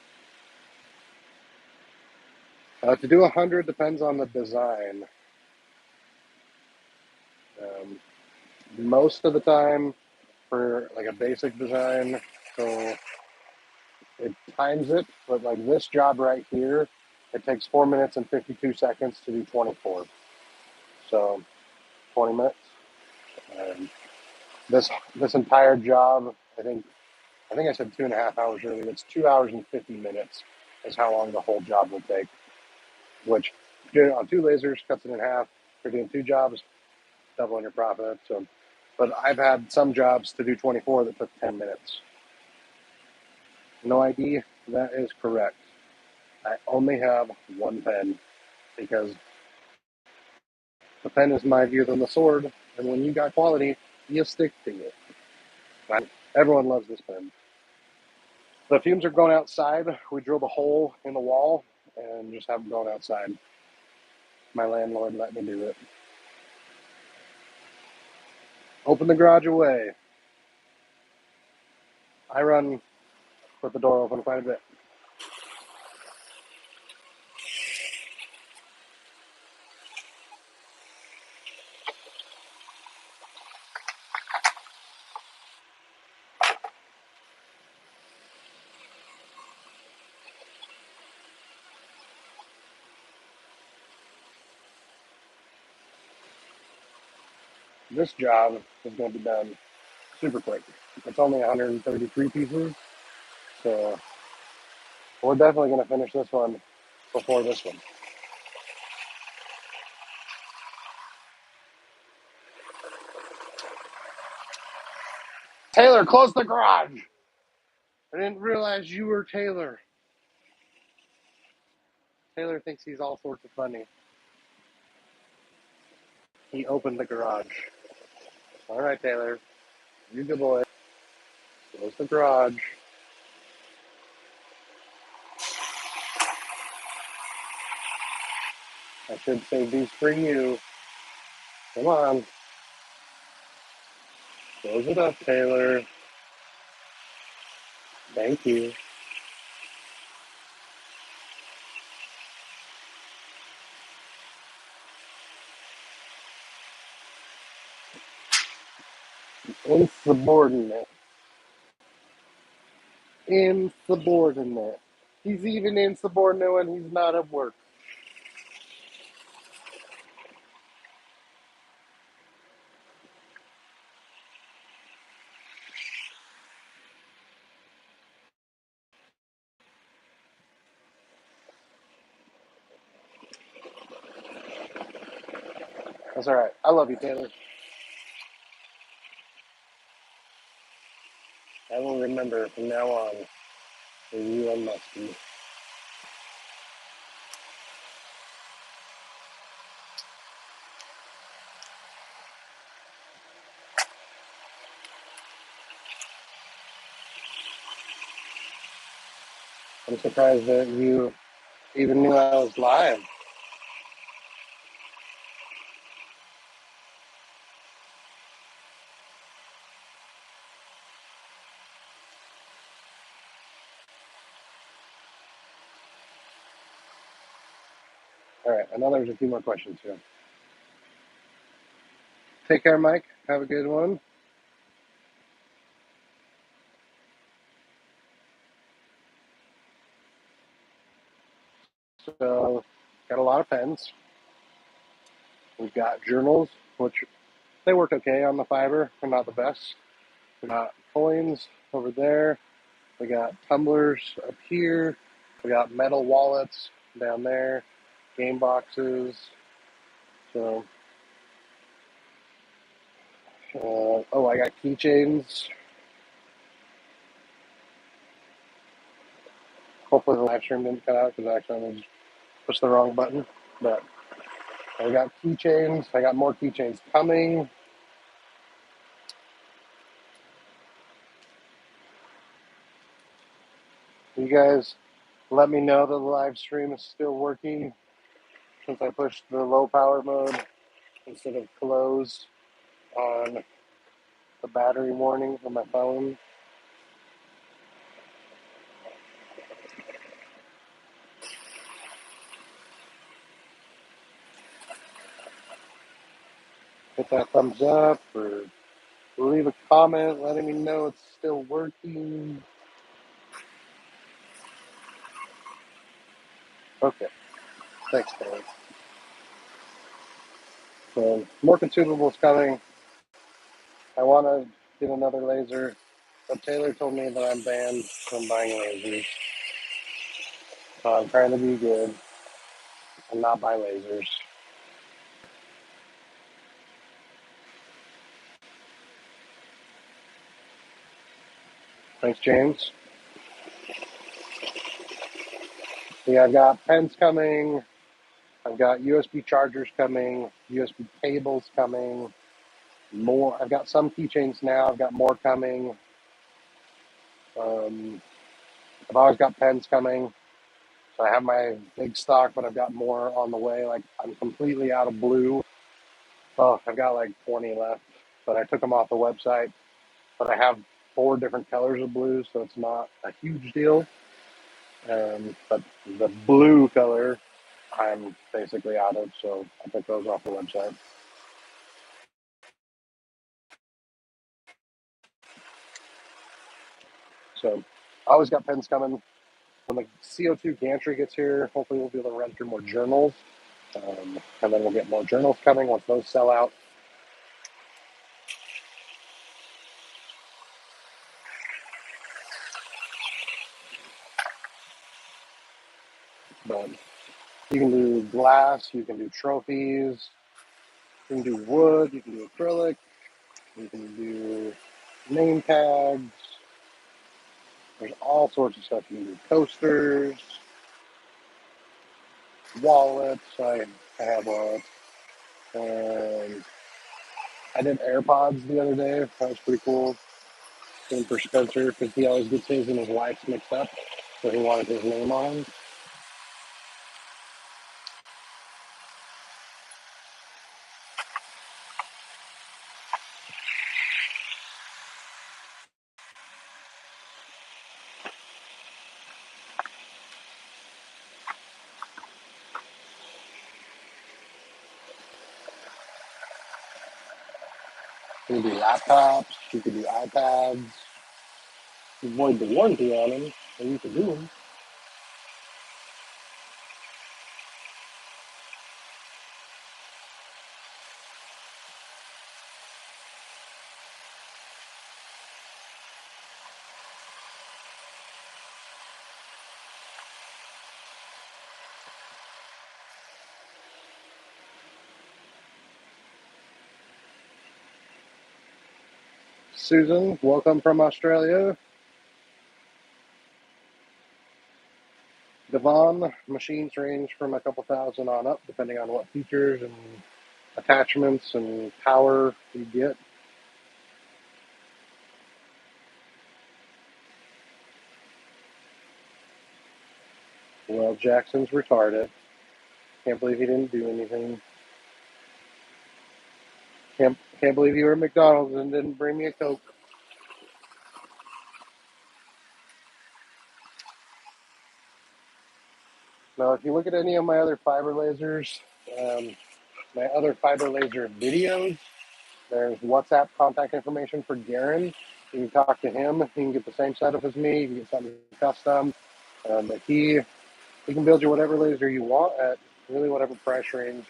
To do 100 depends on the design. Um, Most of the time, for like a basic design, so it times it, but like this job right here, it takes 4 minutes and 52 seconds to do 24. So 20 minutes. Um, this entire job, I think I said 2.5 hours earlier. It's 2 hours and 50 minutes is how long the whole job will take. Which doing it on two lasers cuts it in half. If you're doing two jobs, doubling your profit. So, but I've had some jobs to do 24 that took 10 minutes. No ID. That is correct. I only have one pen because the pen is mightier than the sword, And when you got quality, you stick to it. Right? Everyone loves this pen. The fumes are going outside. We drilled a hole in the wall and just have them going outside. My landlord let me do it. Open the garage away. I run with the door open quite a bit. This job is going to be done super quick. It's only 133 pieces, so we're definitely going to finish this one before this one. Taylor, close the garage. I didn't realize you were Taylor. Taylor thinks he's all sorts of funny. He opened the garage. All right, Taylor. You good boy. Close the garage. I should save these for you. Come on. Close it up, Taylor. Thank you. Insubordinate. Insubordinate. He's even insubordinate when he's not at work. That's all right. I love you, Taylor. I will remember from now on that you and Muskie. I'm surprised that you even knew I was live. All right, I know there's a few more questions here. Take care, Mike. Have a good one. So, got a lot of pens. We've got journals, which they work okay on the fiber. They're not the best. We got coins over there. We got tumblers up here. We got metal wallets down there. Game boxes. So, I got keychains. Hopefully the live stream didn't cut out because I accidentally pushed the wrong button. But I got keychains. I got more keychains coming. You guys let me know that the live stream is still working since I pushed the low power mode instead of close on the battery warning for my phone. Hit that thumbs up or leave a comment letting me know it's still working. Okay, thanks, guys. So, more consumables coming. I want to get another laser, but Taylor told me that I'm banned from buying lasers. So I'm trying to be good and not buy lasers. Thanks, James. Yeah, I've got pens coming. I've got USB chargers coming, USB cables coming. more. I've got some keychains now. I've got more coming. I've always got pens coming. So I have my big stock, but I've got more on the way. Like I'm completely out of blue. Oh, I've got like 20 left, but I took them off the website. But I have 4 different colors of blue, so it's not a huge deal. But the blue color, I'm basically out of, so I took those off the website. So I always got pens coming. When the CO2 gantry gets here, hopefully we'll be able to run through more journals. And then we'll get more journals coming once those sell out. But you can do glass, you can do trophies, you can do wood, you can do acrylic, you can do name tags. There's all sorts of stuff. You can do coasters, wallets. I have wallets. And I did AirPods the other day. That was pretty cool. Same for Spencer because he always gets his and his wife's mixed up. So he wanted his name on them. You can do laptops. You can do iPads. You void the warranty on them, and you can do them. Susan, welcome from Australia. Devon, machines range from a couple thousand on up, depending on what features and attachments and power you get. Well, Jackson's retarded. Can't believe he didn't do anything. Can't believe you were at McDonald's and didn't bring me a Coke. Now, if you look at any of my other fiber lasers, um, my other fiber laser videos, there's WhatsApp contact information for Garen. You can talk to him. He can get the same setup as me. You can get something custom. But he can build you whatever laser you want at really whatever price range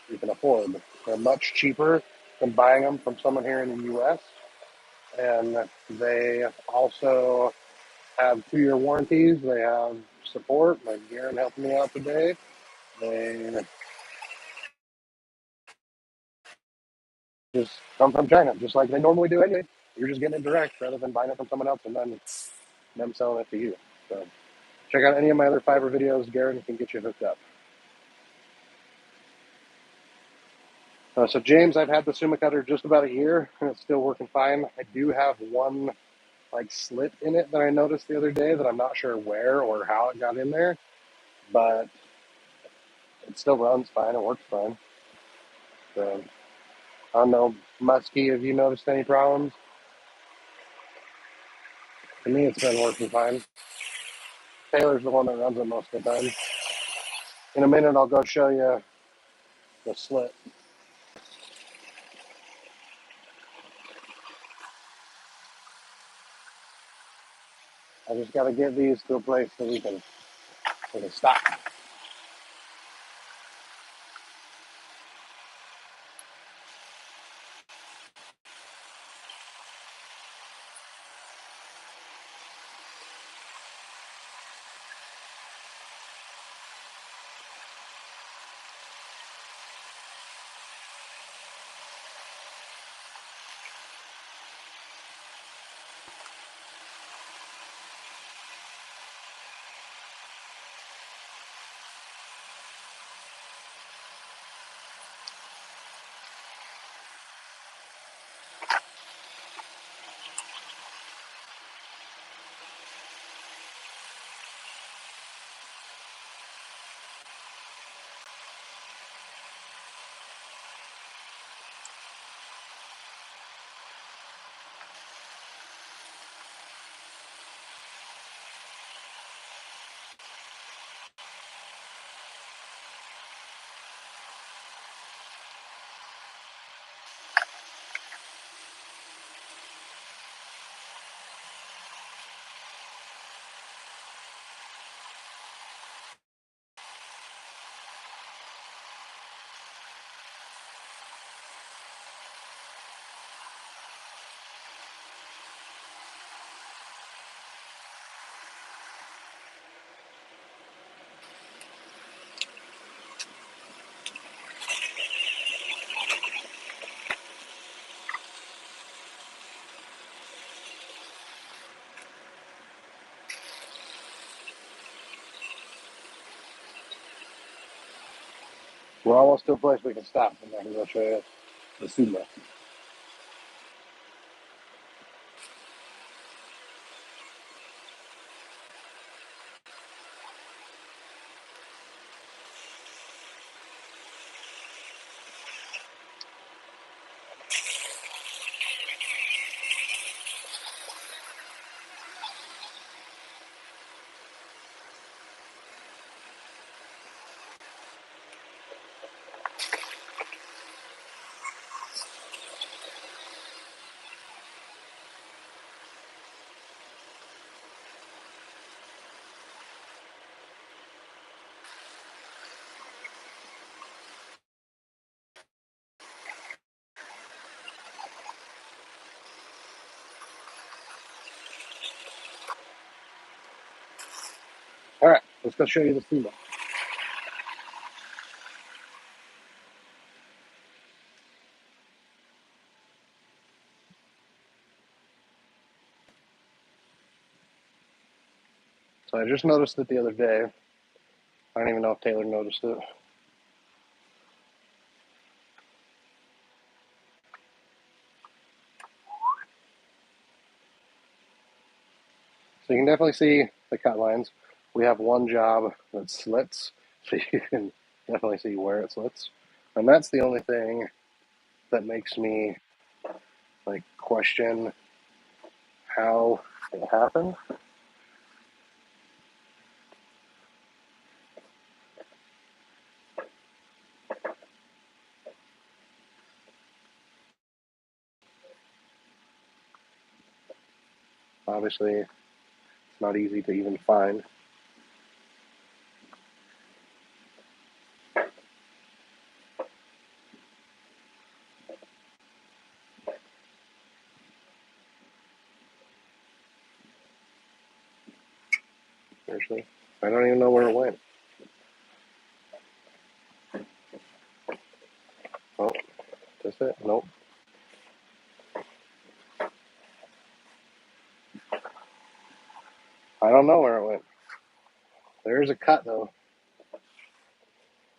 you can afford. They're much cheaper than buying them from someone here in the U.S. And they also have 2-year warranties. They have support, like Garen helping me out today. They just come from China, just like they normally do anyway. You're just getting it direct rather than buying it from someone else and then them selling it to you. So check out any of my other fiber videos. Garen can get you hooked up. So James, I've had the Summa cutter just about a year and it's still working fine. I do have one like slit in it that I noticed the other day that I'm not sure where or how it got in there, but it still runs fine. It works fine. So I don't know, Muskie, have you noticed any problems? To me, it's been working fine. Taylor's the one that runs it most of the time. In a minute, I'll go show you the slit. I just got to get these to a place that we can stop. We're almost to a place we can stop, and I can go show you the Summa. All right, let's go show you the Summa. So I just noticed it the other day. I don't even know if Taylor noticed it. So you can definitely see the cut lines. We have one job that slits, so you can definitely see where it slits. And that's the only thing that makes me like question how it happened. Obviously, it's not easy to even find. Seriously, I don't even know where it went. Oh, that's it? Nope. I don't know where it went. There's a cut though,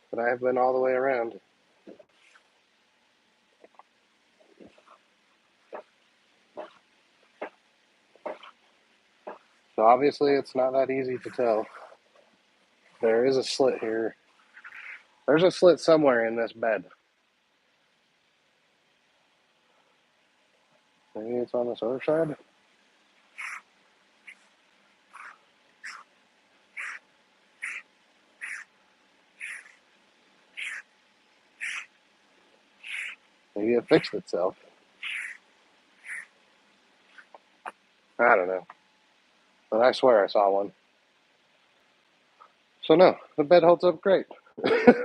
but I've been all the way around. So obviously it's not that easy to tell. There is a slit here. There's a slit somewhere in this bed. Maybe it's on this other side. Maybe it fixed itself. I don't know. But I swear I saw one. So no, the bed holds up great. I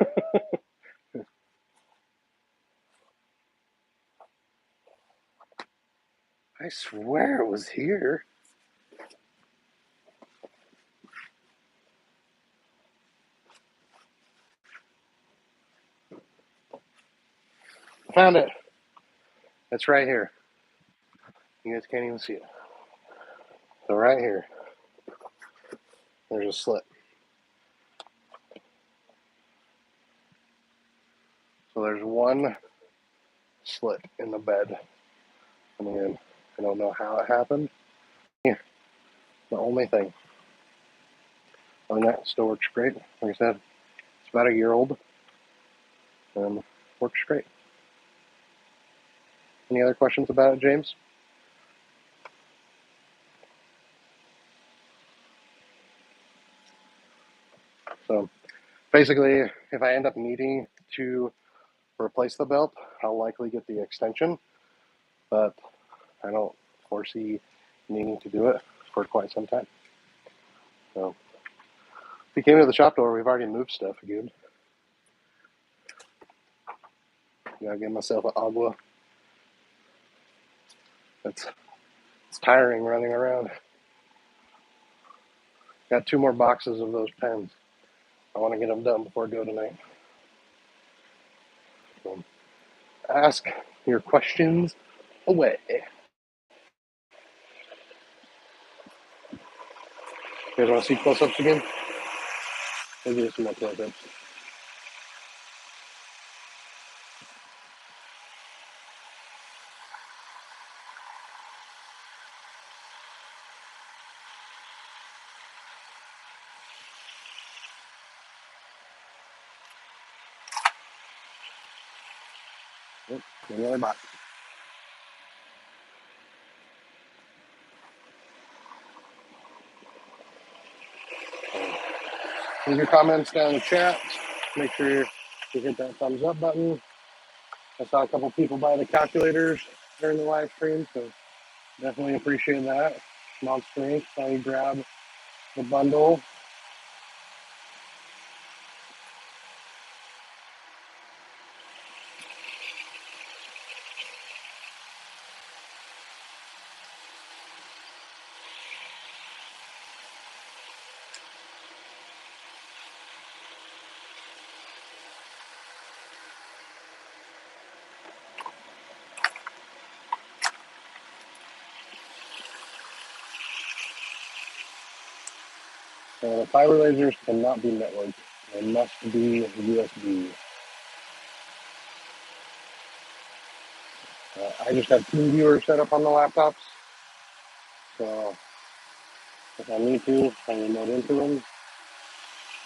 swear it was here. I found it. It's right here. You guys can't even see it. So right here, there's a slit. So there's one slit in the bed. I mean, I don't know how it happened. Here, the only thing. On that, still works great. Like I said, it's about a year old and works great. Any other questions about it, James? So basically, if I end up needing to replace the belt, I'll likely get the extension, but I don't foresee needing to do it for quite some time. So if you came to the shop door, we've already moved stuff again. Gotta get myself an agua. It's tiring running around. Got 2 more boxes of those pens. I want to get them done before I go tonight. So ask your questions away. You guys want to see close-ups again? Maybe do some more close-ups. Oh, another bot. Leave your comments down in the chat. Make sure you hit that thumbs up button. I saw a couple people buy the calculators during the live stream, so definitely appreciate that. Monster Inc. How you grab the bundle. The fiber lasers cannot be networked. They must be USB. I just have two viewers set up on the laptops, so if I need to, I remote into them.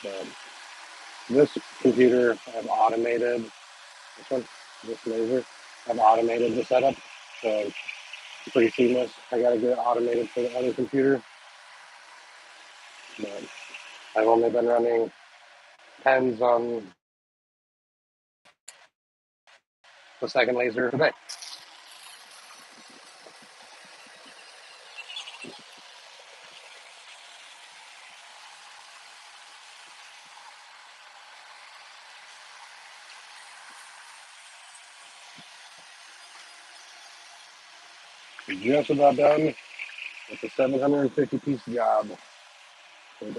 But this computer, I've automated, this one, this laser, I've automated the setup, so it's pretty seamless. I gotta get it automated for the other computer, but I've only been running tens on the second laser today. We're just about done with the 750 piece job. It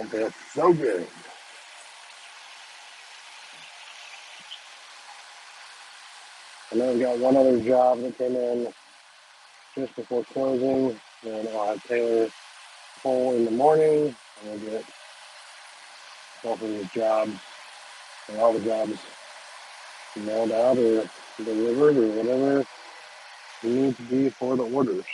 feels so good. I know we've got one other job that came in just before closing, and I'll have Taylor full in the morning, and we'll get both of these jobs, and all the jobs mailed out or delivered or whatever we need to be for the orders.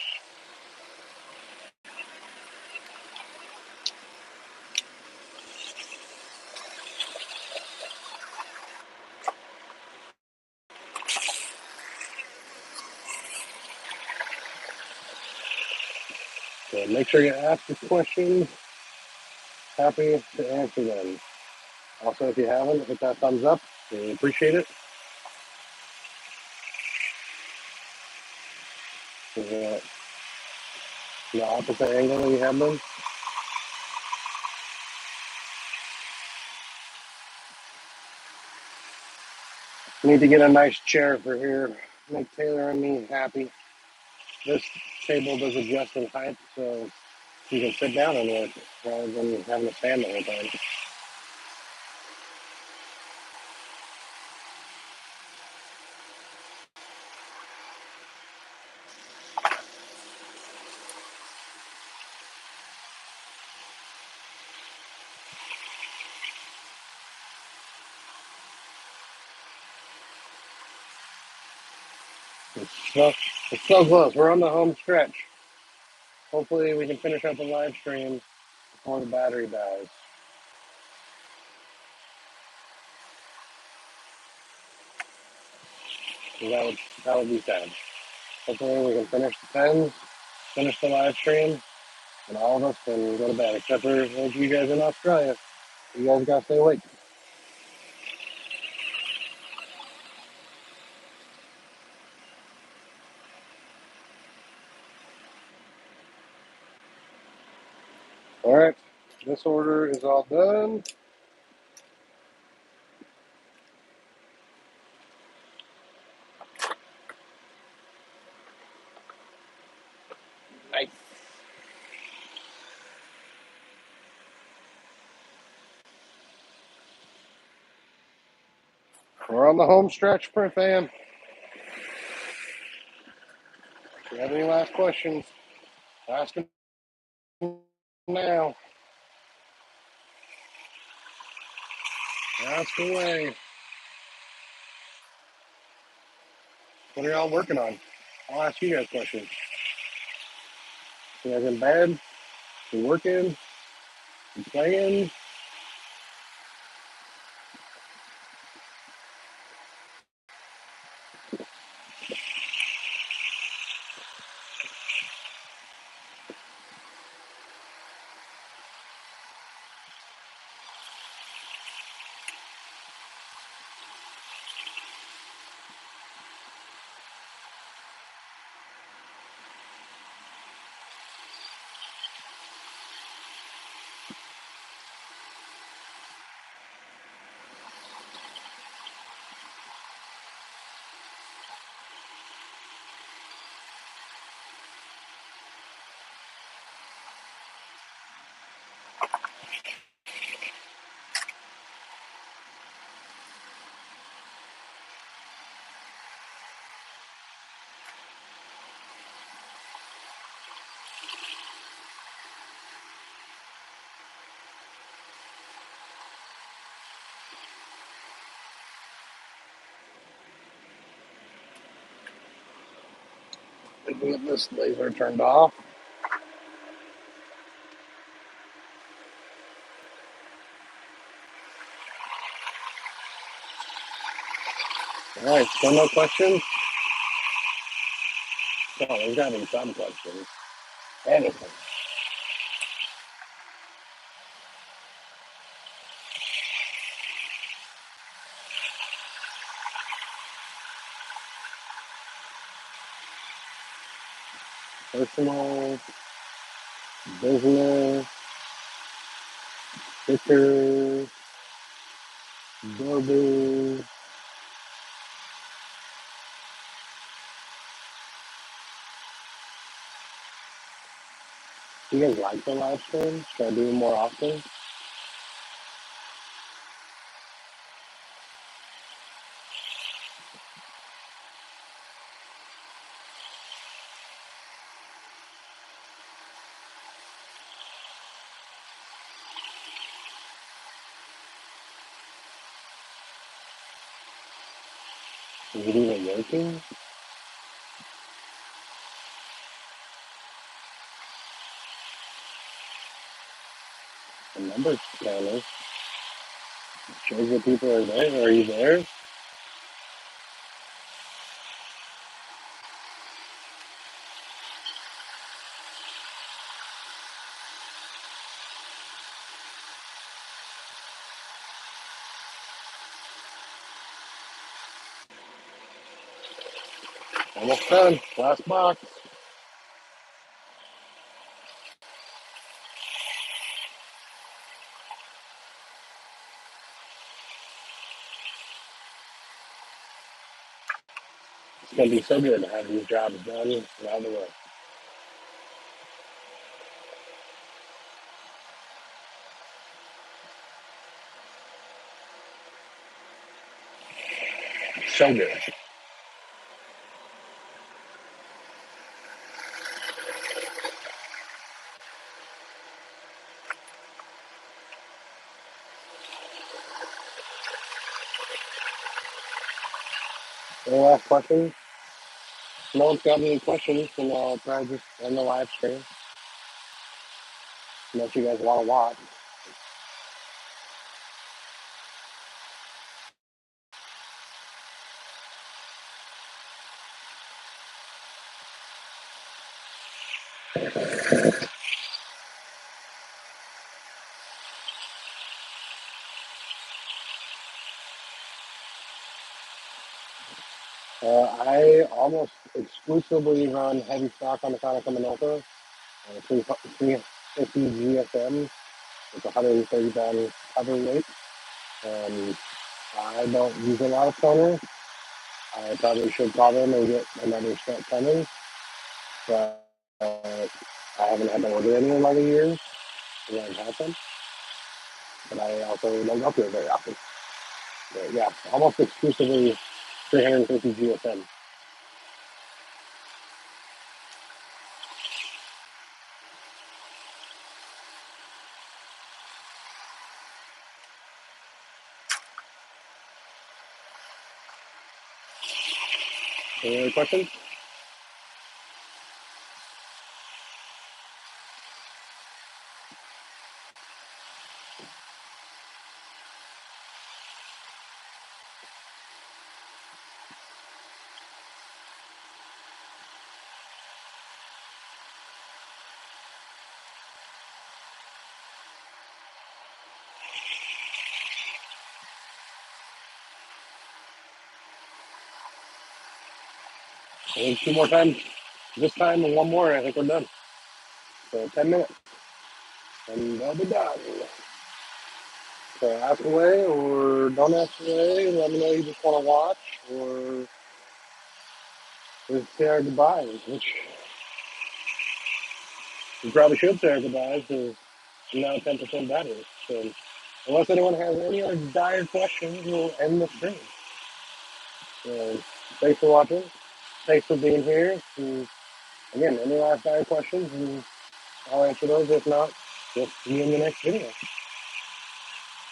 So make sure you ask your questions. Happy to answer them. Also, if you haven't, hit that thumbs up. We appreciate it. Is the opposite angle that you have them? Need to get a nice chair for here. Make Taylor and me happy. This table does adjust in height, so you can sit down and work rather than having to stand the whole time. It's so close. We're on the home stretch. Hopefully we can finish up the live stream before the battery dies. So that would be sad. Hopefully we can finish the pens, finish the live stream, and all of us can go to bed, except for you guys in Australia. You guys gotta stay awake. All right, this order is all done. Nice. We're on the home stretch, Print fam. If you have any last questions, ask them now. Ask away. What are y'all working on? I'll ask you guys questions. You guys in bed? You working? You playing? We can get this laser turned off. All right, still no questions? No, there's got to be some questions. Anything. Personal, business, pictures, doorbells. Do you guys like the live streams? Should I do them more often? Is it even working? The number scanner shows that people are there. Are you there? Almost done. Last box. It's going to be so good to have these jobs done and out of the way. So good. Any last questions? If no one's got any questions, then I'll probably just end the live stream. Unless you guys want to watch. I almost exclusively run heavy stock on the Konica Minolta, 350 GSM with 130 pound cover weight. I don't use a lot of toners. I probably should call them and get another set coming, but I haven't had to order any in like a year. I haven't had them, but I also don't go to it very often. But yeah, almost exclusively 350 GSM. Any other questions? I think two more times. This time and one more, I think we're done. So 10 minutes, and they'll be done. So ask away or don't ask away. Let me know you just want to watch or just say our goodbyes, which you probably should say our goodbyes because I'm now 10% battery. So, unless anyone has any other dire questions, we'll end the stream. So, thanks for watching. Thanks for being here. And again, any last dire questions, and I'll answer those. If not, just see you in the next video.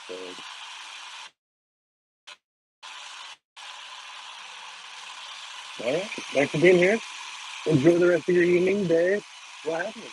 So, all right. Thanks for being here. Enjoy the rest of your evening, day. What happened?